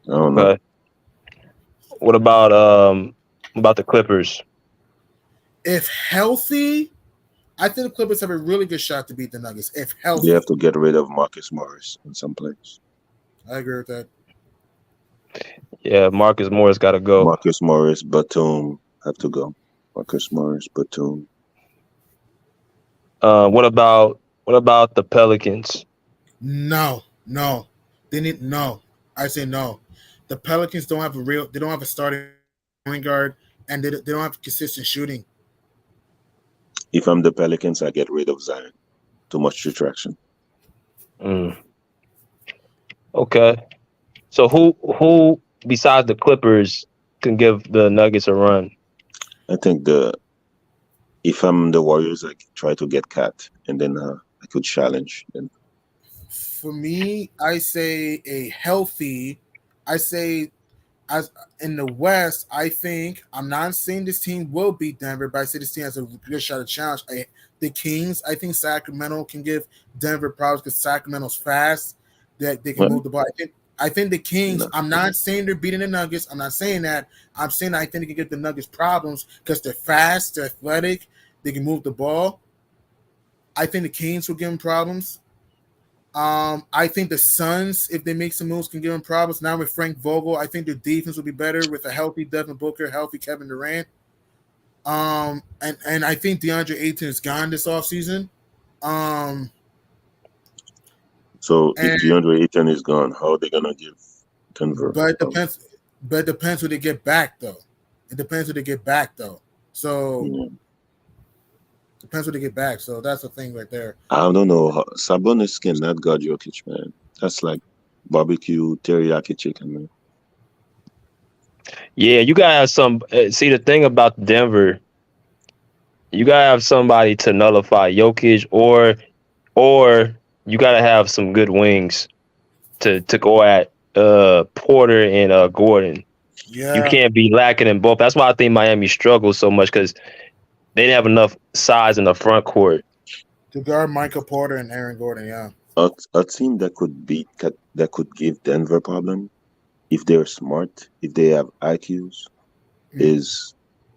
don't know. What about the Clippers? If healthy, I think the Clippers have a really good shot to beat the Nuggets. If healthy, They have to get rid of Marcus Morris in some place. I agree with that. Yeah, Marcus Morris got to go. Marcus Morris, Batum have to go. Marcus Morris, Batum. What about the Pelicans? No. They need no. I say no. The Pelicans don't have a starting point guard, and they don't have consistent shooting. If I'm the Pelicans, I get rid of Zion. Too much distraction. Okay. So who besides the Clippers can give the Nuggets a run? I think if I'm the Warriors, I try to get Cat, and then I could challenge. Then For me, I say as in the West, I think I'm not saying this team will beat Denver, but I say this team has a good shot at challenge. The Kings, I think Sacramento can give Denver problems because Sacramento's fast. That they can move the ball. I think the Kings. No. I'm not saying they're beating the Nuggets. I'm not saying that. I'm saying I think they can give the Nuggets problems because they're fast, they're athletic, they can move the ball. I think the Kings will give them problems. I think the Suns, if they make some moves, can give them problems. Now with Frank Vogel, I think their defense will be better with a healthy Devin Booker, healthy Kevin Durant. And I think DeAndre Ayton is gone this offseason. So if DeAndre Ayton is gone, how are they gonna give Denver? But it depends who they get back, though. So depends who they get back. So that's the thing right there. I don't know. Sabonis cannot guard Jokic, man. That's like barbecue teriyaki chicken, man. Yeah, you gotta have some. See, the thing about Denver, you gotta have somebody to nullify Jokic, or you gotta have some good wings to go at Porter and Gordon. Yeah, you can't be lacking in both. That's why I think Miami struggles so much because they didn't have enough size in the front court to guard Michael Porter and Aaron Gordon. Yeah, a team that could give Denver a problem if they're smart, if they have IQs, is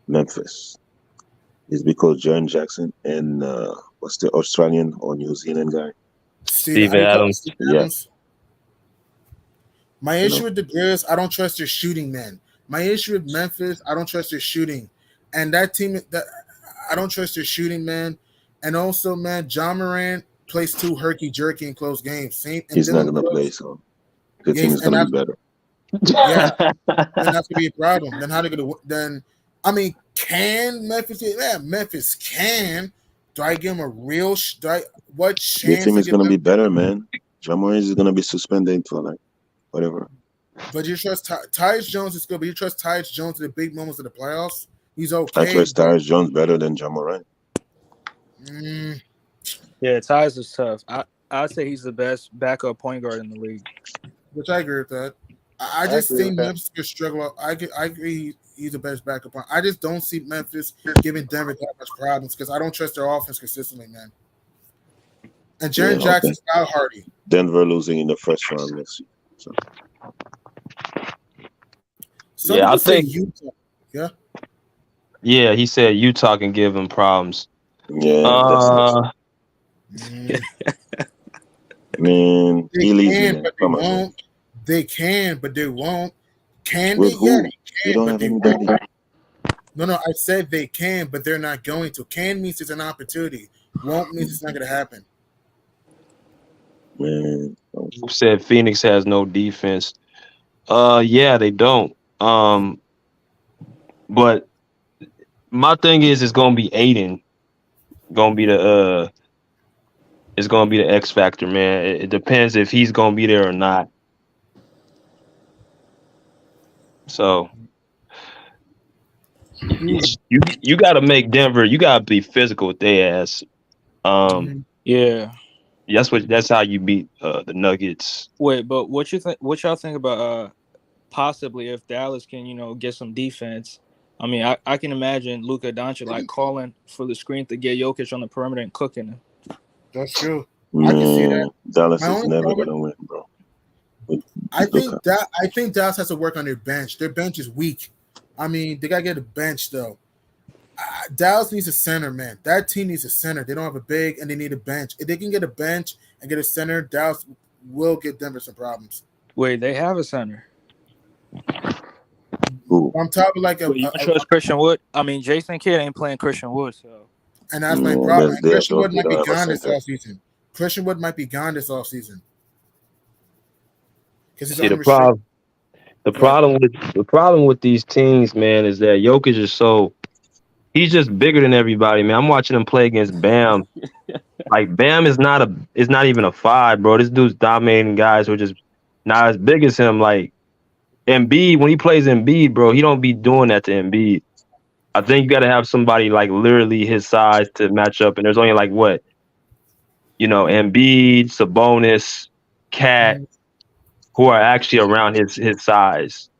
Memphis. It's because Jaren Jackson and what's the Australian or New Zealand guy? Steven Adams. Yeah. My issue with the Grizz, I don't trust their shooting, man. My issue with Memphis, I don't trust their shooting. And that team, I don't trust their shooting, man. And also, man, John Morant plays too herky-jerky in close games. He's not going to play, so the team is going to be better. Yeah, then that's going to be a problem. Then how they going to – then, I mean, can Memphis – yeah, Memphis can, Do I give him a real? What Your chance team to is give gonna him? be better, man. Jamar is gonna be suspended for like whatever. But you trust Tyus Jones is good, but you trust Tyus Jones in the big moments of the playoffs? He's I okay. trust Tyus Jones better than Jamar. Yeah, Tyus is tough. I'd say he's the best backup point guard in the league. Which I agree with that. I just agree with think that. Memphis could struggle. I agree he's the best backup point. I just don't see Memphis giving Denver that much problems because I don't trust their offense consistently, man. And Jaren Jackson's not hardy. Denver losing in the first round next year. So. Some Yeah, I people say think. Utah. Yeah. Yeah, he said Utah can give him problems. Yeah, man, They he easy, can, man. but they Come on, man. won't. They can, but they won't. Can With they? who? Yeah, they We can, don't but have they anybody. won't. No, I said they can, but they're not going to. Can means it's an opportunity. Won't means it's not going to happen. Man, Who said Phoenix has no defense? Yeah, they don't. But my thing is, it's gonna be Aiden. Gonna be the It's gonna be the X factor, man. It depends if he's gonna be there or not. So you got to make Denver. You got to be physical with their ass. Yeah. That's how you beat the Nuggets. Wait, but what y'all think about possibly if Dallas can get some defense? I mean, I can imagine Luka Doncic like calling for the screen to get Jokic on the perimeter and cooking him. That's true. man, I can see that. Dallas My is only never problem- gonna win, bro. I think Dallas has to work on their bench. Their bench is weak. I mean, they gotta get a bench though. Dallas needs a center, man. That team needs a center. They don't have a big, and they need a bench. If they can get a bench and get a center, Dallas will give Denver some problems. Wait, they have a center. Who? I'm talking like Wait, you trust Christian Wood? I mean, Jason Kidd ain't playing Christian Wood, so. and that's my Yeah, problem. that's And their Christian Wood job. They might don't be have a gone this center. offseason. Christian Wood might be gone this offseason. Because he's See, the unrestricted. problem with these teams, man, is that Jokic is he's just bigger than everybody, man. I'm watching him play against Bam. Like Bam is not even a 5, bro. This dude's dominating guys who are just not as big as him. Like Embiid, when he plays Embiid, bro, he don't be doing that to Embiid. I think you got to have somebody like literally his size to match up. And there's only like what, Embiid, Sabonis, Cat, who are actually around his size.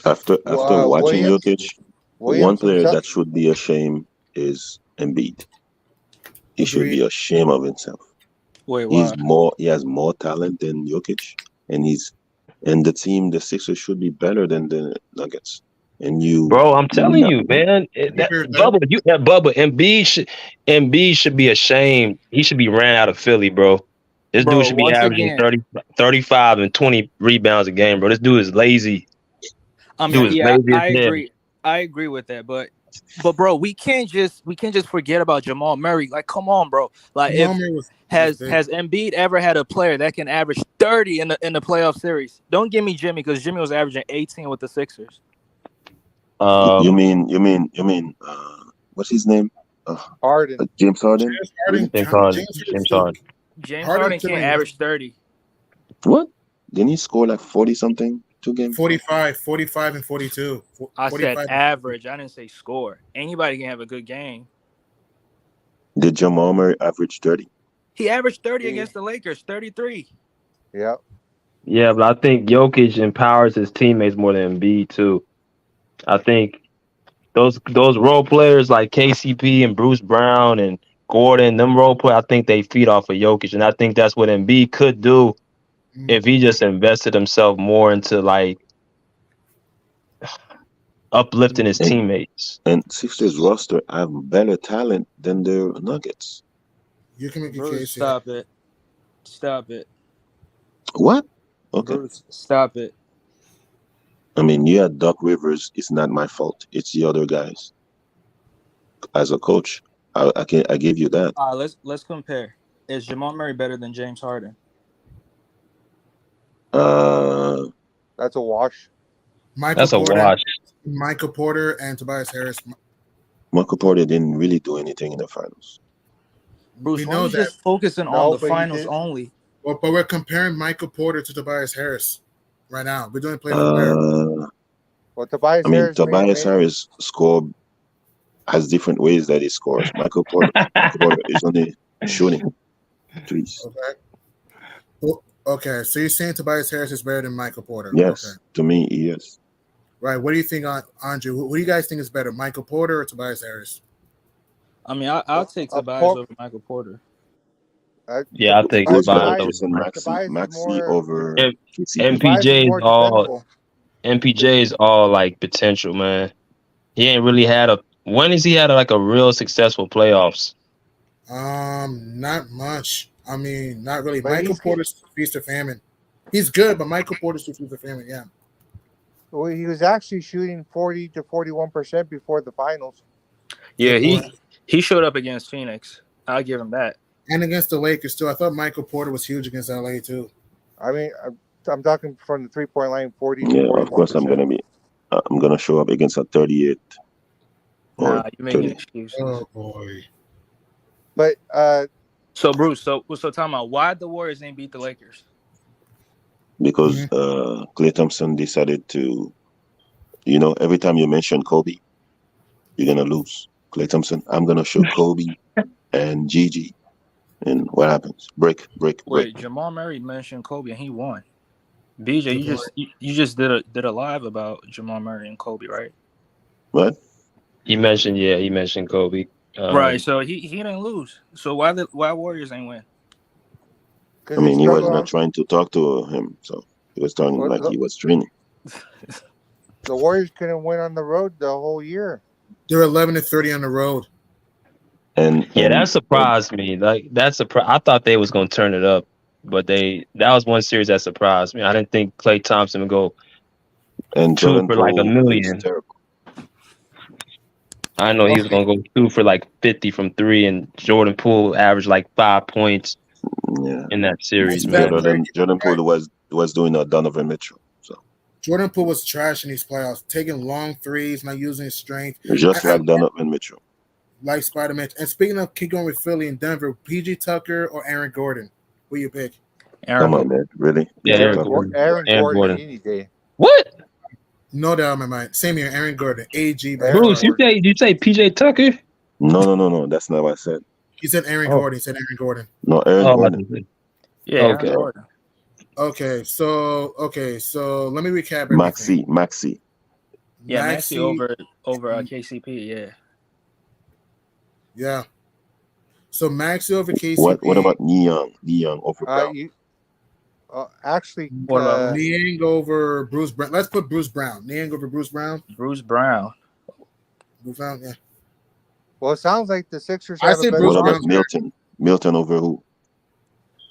After watching Jokic, one Williams player himself- that should be ashamed is Embiid. He should be ashamed of himself. Wait, why? He has more talent than Jokic, and the Sixers should be better than the Nuggets. And Bro, I'm telling you, man. Bubba, Embiid should be ashamed. He should be ran out of Philly, bro. This dude should be averaging 35 and 20 rebounds a game, bro. This dude is lazy. I mean, yeah, I agree. I agree with that, but bro, we can't just forget about Jamal Murray. Like, come on, bro. Like, has Embiid ever had a player that can average 30 in the playoff series? Don't give me Jimmy, because Jimmy was averaging 18 with the Sixers. You mean what's his name? Harden. James Harden. James Harden. James Harden can't average 30. What? Didn't he score like 40 something? 2 games? 45, and 42. I said average. I didn't say score. Anybody can have a good game. Did Jamal Murray average 30? He averaged 30 against the Lakers, 33. Yeah. Yeah, but I think Jokic empowers his teammates more than Embiid too. I think those role players like KCP and Bruce Brown and Gordon, them role players, I think they feed off of Jokic, and I think that's what Embiid could do if he just invested himself more into like uplifting his teammates. And Sixers roster have better talent than their Nuggets. You can make a Bruce, case. Stop it. What? Okay. Bruce, stop it. I mean, you had Doc Rivers. It's not my fault. It's the other guys. As a coach, I give you that. All right, let's compare. Is Jamal Murray better than James Harden? That's a wash. Michael Porter and Tobias Harris. Michael Porter didn't really do anything in the finals. Bruce, We why are know you that. just focusing on No, the but he finals did. only? Well, but we're comparing Michael Porter to Tobias Harris right now. We're doing play for player. Well, Tobias I mean, Harris Tobias Harris score has different ways that he scores. Michael Porter is only shooting threes. Okay. Well, okay. So you're saying Tobias Harris is better than Michael Porter? Yes, Okay. to me, yes. Right. What do you think, Andre? What do you guys think is better, Michael Porter or Tobias Harris? I mean, I'll take Tobias over Michael Porter. Yeah, I think Who's better, Tobias. Jason Tobias is Maxi more. over M- KCP? Tobias is MPJ is more all dependable. MPJ is all like potential, man. He ain't really had a. When has he had like a real successful playoffs? Not much. I mean, not really. But Michael Porter's feast or famine. He's good, but Michael Porter's feast or famine. Yeah. Well, he was actually shooting 40 to 41% before the finals. Yeah, Good point. he showed up against Phoenix. I'll give him that. And against the Lakers too. I thought Michael Porter was huge against LA too. I mean, I'm talking from the 3-point line, 40 to Yeah, 41%. of course I'm gonna show up against a 38 or Nah, you're making 30 excuses. Oh boy. But So Bruce, so talking about why the Warriors ain't beat the Lakers? because Klay Thompson decided to, every time you mention Kobe, you're gonna lose. Klay Thompson, I'm gonna show Kobe and Gigi, and what happens? Break. Wait, Jamal Murray mentioned Kobe and he won. BJ, you just did a live about Jamal Murray and Kobe, right? What? He mentioned Kobe. Right. So he didn't lose. So why Warriors ain't win? I mean, he was not trying to talk to him, so he was talking like he was training. The Warriors couldn't win on the road the whole year. They're 11-30 on the road. And that surprised me. Like I thought they was gonna turn it up, but that was one series that surprised me. I didn't think Klay Thompson would go and 2 Jordan for like Poole $1 million. is terrible. I know he was gonna go 2 for like 50 from 3, and Jordan Poole averaged like 5 points in that series, man. Jordan Poole was doing a Donovan Mitchell. So Jordan Poole was trash in these playoffs, taking long threes, not using his strength. Just like Donovan Mitchell. Like Spider-Man. And speaking of keep going with Philly and Denver, PG Tucker or Aaron Gordon? Who you pick? Come on, man. Really? Yeah, Aaron Gordon any day. What? No doubt in my mind. Same here, Aaron Gordon. AG. Bruce, you say PJ Tucker? No. That's not what I said. He said Aaron Gordon. He said Aaron Gordon. No, Aaron Gordon. Yeah. Okay. Aaron Gordon. Okay, so let me recap everything. Maxi. Yeah, Maxi over KCP. Yeah. Yeah. So Maxi over KCP. What about Niang over Brown? Actually, what about Niang over Bruce Brown? Let's put Bruce Brown. Niang over Bruce Brown. Bruce Brown. Bruce Brown, yeah. Well, it sounds like the Sixers. I say Bruce What Brown. about Milton? Milton over who?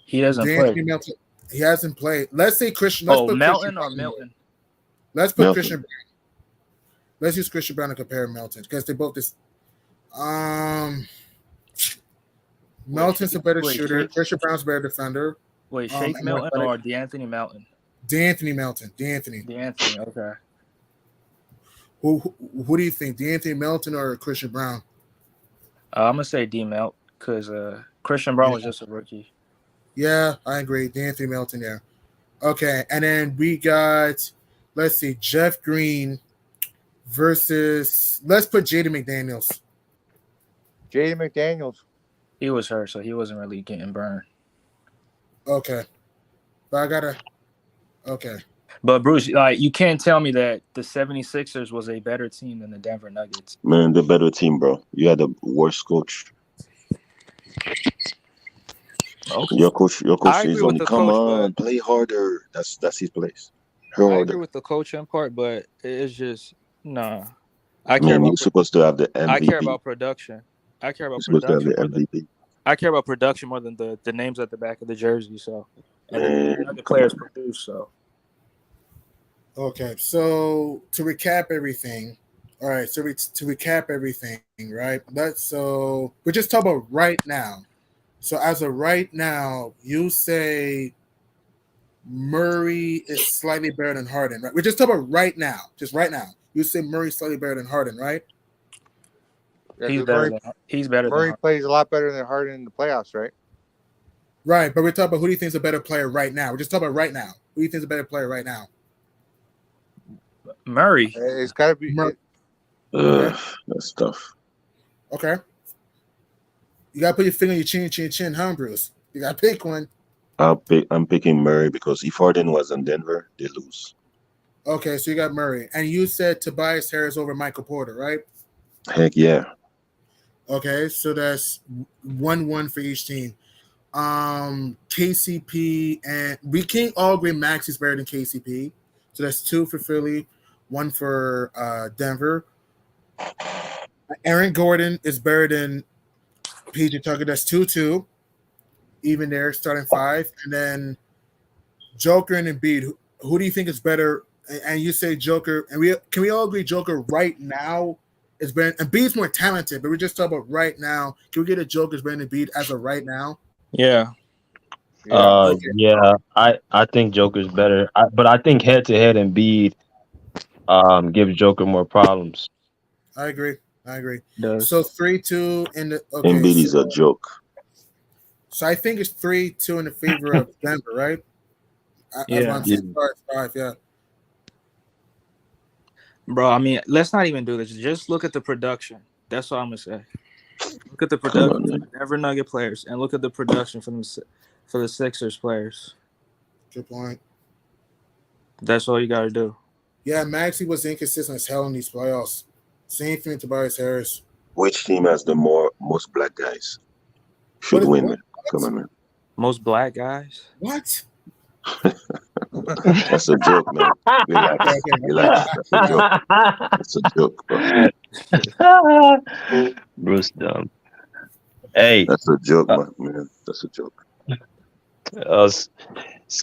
He doesn't play. Milton. He hasn't played. Let's say Christian. Melton or Milton? Let's put Christian Brown. Let's use Christian Brown to compare Melton because they both this. Melton's a better shooter. Christian Brown's a better defender. Wait, Shake Milton or D'Anthony Melton? D'Anthony Melton. D'Anthony. Okay. Who do you think? D'Anthony Melton or Christian Brown? I'm gonna say D Melt because Christian Brown was just a rookie. Yeah, I agree. D'Anthony Melton there. Okay, and then we got, let's see, Jeff Green versus, let's put Jaden McDaniels. Jaden McDaniels. He was hurt, so he wasn't really getting burned. Okay. But okay. But Bruce, like, you can't tell me that the 76ers was a better team than the Denver Nuggets. Man, the better team, bro. You had the worst coach. Okay. Your coach is only come on, play harder. That's his place. I agree with the coaching part, but it's just you're supposed to have the MVP. I care about production. I care about production more than the names at the back of the jersey. So, and the players produce. So, okay. So to recap everything, all right. So to recap everything, right? We're just talking about right now. So as of right now, you say Murray is slightly better than Harden, right? We're just talking about right now, just right now. You say Murray's slightly better than Harden, right? Yeah, He's 'cause better than Murray Harden. plays a lot better than Harden in the playoffs, right? Right, but we're talking about who do you think is a better player right now? We're just talking about right now. Who do you think is a better player right now? Murray. It's got to be. Okay. That's tough. Okay. You gotta put your finger on your chin, huh, Bruce? You gotta pick one. I'm picking Murray because if Harden was in Denver, they lose. Okay, so you got Murray. And you said Tobias Harris over Michael Porter, right? Heck yeah. Okay, so that's 1-1 for each team. KCP, and we can't all agree Max is better than KCP. So that's 2 for Philly, 1 for Denver. Aaron Gordon is better than PJ Tucker. That's 2-2. Even there, starting 5. And then Joker and Embiid. Who do you think is better? And you say Joker, and can we all agree Joker right now is better? Embiid's more talented, but we're just talking about right now. Can we get a Joker's better than Embiid as of right now? Yeah. Okay. Yeah, I think Joker's better, but I think head to head Embiid gives Joker more problems. I agree. Does. So 3-2 in the okay. Embiid is a joke. So I think it's 3-2 in the favor of Denver, right? That's what I'm saying. 5, yeah. Bro, I mean, let's not even do this. Just look at the production. That's all I'm gonna say. Look at the production for the Denver Nugget players, and look at the production for the Sixers players. Good point. That's all you got to do. Yeah, Maxey was inconsistent as hell in these playoffs. Same thing to Tobias Harris. Which team has the most black guys? Should win, man. Come on, man. Most black guys? What? That's a joke, man. Relax. That's a joke. That's a joke, bro. Bruce dumb. Hey, that's a joke, man. That's a joke. It's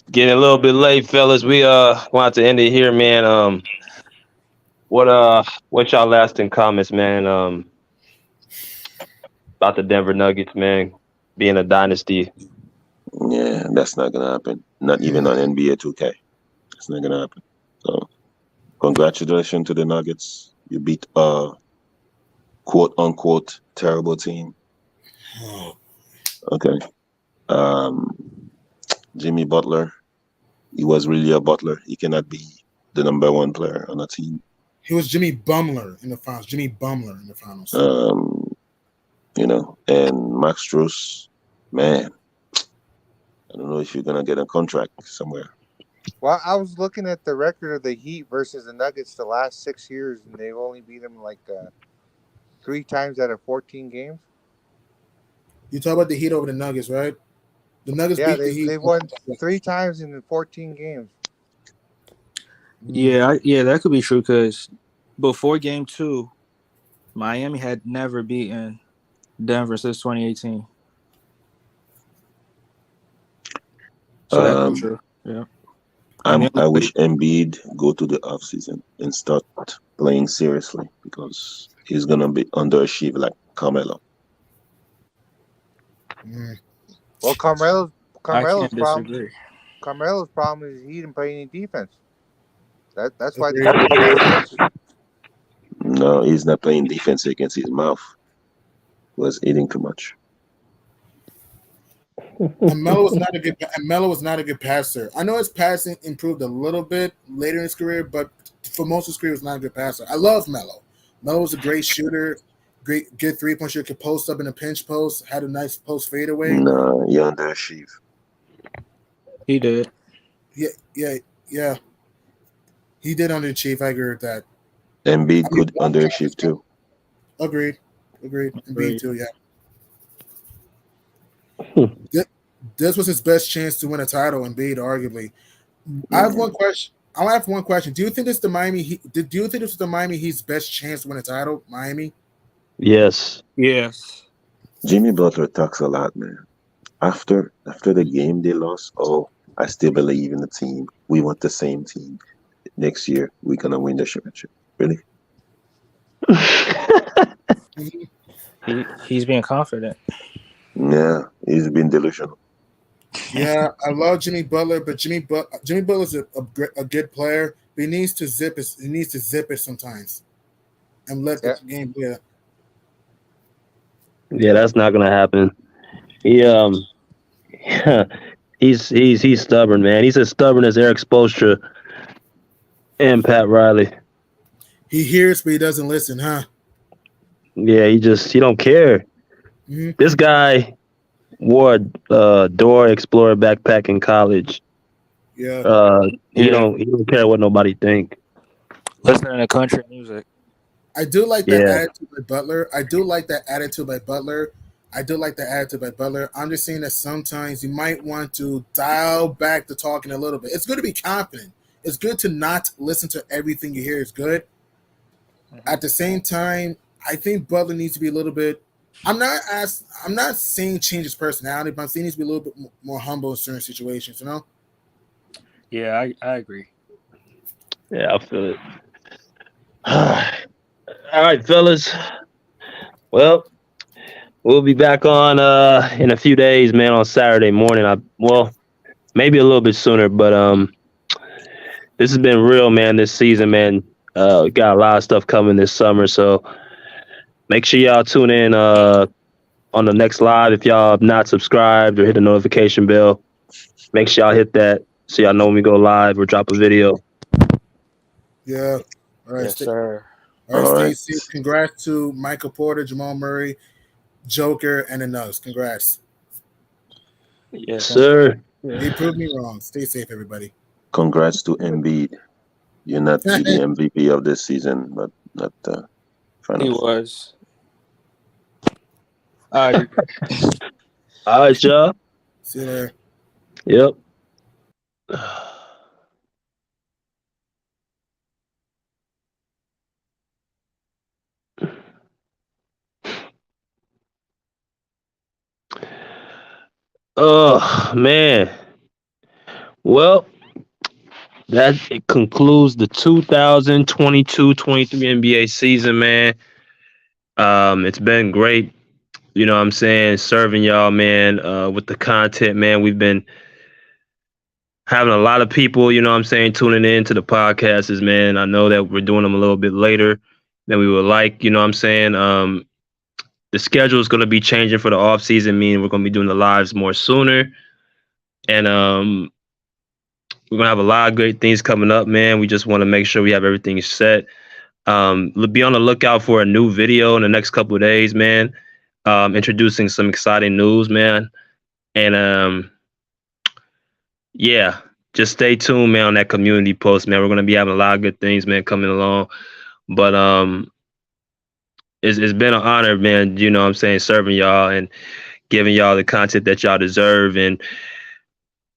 getting a little bit late, fellas. We want to end it here, man. What y'all lasting comments, man? About the Denver Nuggets, man, being a dynasty. Yeah, that's not gonna happen. Not even on NBA 2K. It's not gonna happen. So, congratulations to the Nuggets. You beat a quote unquote terrible team. Okay. Jimmy Butler. He was really a Butler. He cannot be the number 1 player on a team. He was Jimmy Bumler in the finals. And Max Strus, man. I don't know if you're gonna get a contract somewhere. Well, I was looking at the record of the Heat versus the Nuggets the last 6 years, and they've only beat them like 3 times out of 14 games. You talk about the Heat over the Nuggets, right? The Nuggets beat the Heat. They won 3 times in 14 games. Yeah, that could be true because before Game 2, Miami had never beaten Denver since 2018. So that could be true. Yeah. I wish Embiid go to the offseason and start playing seriously because he's gonna be underachieved like Carmelo. Well, Carmelo's problem is he didn't play any defense. That's why No, he's not playing defense against his mouth. He was eating too much. And Melo was not a good passer. I know his passing improved a little bit later in his career, but for most of his career, he was not a good passer. I love Melo. Melo was a great shooter, good 3-point shooter, could post up in a pinch post, had a nice post fadeaway. No, he underachieved. He did. Yeah. He did underachieve. I agree with that. Embiid could underachieve too. Agreed. Embiid too, yeah. This was his best chance to win a title, Embiid, arguably. I have one question. Do you think this is the Miami Heat? Do you think this is the Miami Heat's best chance to win a title? Miami? Yes. Jimmy Butler talks a lot, man. After the game they lost, I still believe in the team. We want the same team. Next year, we're gonna win the championship. Really? He's being confident. Yeah, he's been delusional. Yeah, I love Jimmy Butler, but Jimmy Butler's a good player. But he needs to zip it. He needs to zip it sometimes, and let the game play. Yeah, that's not gonna happen. He he's stubborn, man. He's as stubborn as Eric Spoelstra and Pat Riley. He hears, but he doesn't listen, huh? Yeah, he don't care. Mhm. This guy wore a Dora Explorer backpack in college. Yeah. He Yeah. don't care what nobody think. Listening to country music. I do like that Yeah. attitude by Butler. I do like that attitude by Butler. I'm just saying that sometimes you might want to dial back the talking a little bit. It's good to be confident. It's good to not listen to everything you hear. It's good. At the same time, I think Butler needs to be a little bit. I'm not saying change his personality, but I'm saying he needs to be a little bit more humble in certain situations. You know. Yeah, I agree. Yeah, I feel it. All right, fellas. Well, we'll be back on in a few days, man, on Saturday morning. Maybe a little bit sooner, but this has been real, man, this season, man. We got a lot of stuff coming this summer, so make sure y'all tune in on the next live. If y'all have not subscribed or hit the notification bell, make sure y'all hit that so y'all know when we go live or drop a video. Yeah. All right. Yes, sir. All right. All Stay right. safe. Congrats to Michael Porter, Jamal Murray, Joker, and the Nugs. Congrats. Yes, sir. They proved me wrong. Stay safe, everybody. Congrats to Embiid. You're not the MVP of this season, but not He finals. was. All right. All right, y'all. See you later. Yep. Oh, man. Well, that concludes the 2022-23 NBA season, man. It's been great, you know what I'm saying, serving y'all, man, with the content, man. We've been having a lot of people, you know what I'm saying, tuning in to the podcasts, man. I know that we're doing them a little bit later than we would like, you know what I'm saying. The schedule is going to be changing for the off season, meaning we're going to be doing the lives more sooner. And we're going to have a lot of great things coming up, man. We just want to make sure we have everything set. Be on the lookout for a new video in the next couple of days, man. Introducing some exciting news, man. And yeah, just stay tuned, man, on that community post, man. We're going to be having a lot of good things, man, coming along. But it's been an honor, man, you know what I'm saying, serving y'all and giving y'all the content that y'all deserve. And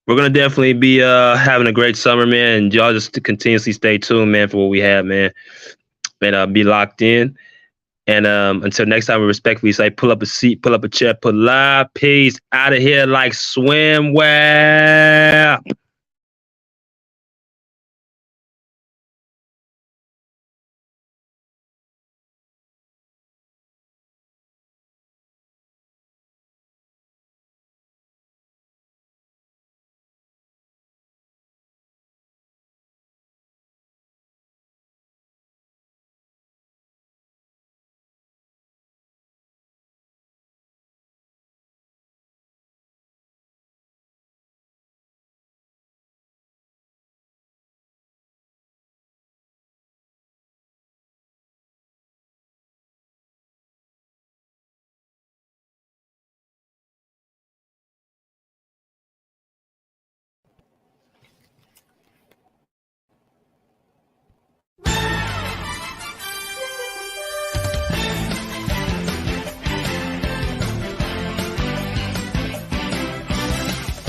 we're going to definitely be having a great summer, man. And y'all just to continuously stay tuned, man, for what we have, man. And be locked in. And until next time, we respectfully say, pull up a seat, pull up a chair, pull live. Peace out of here like swimwear.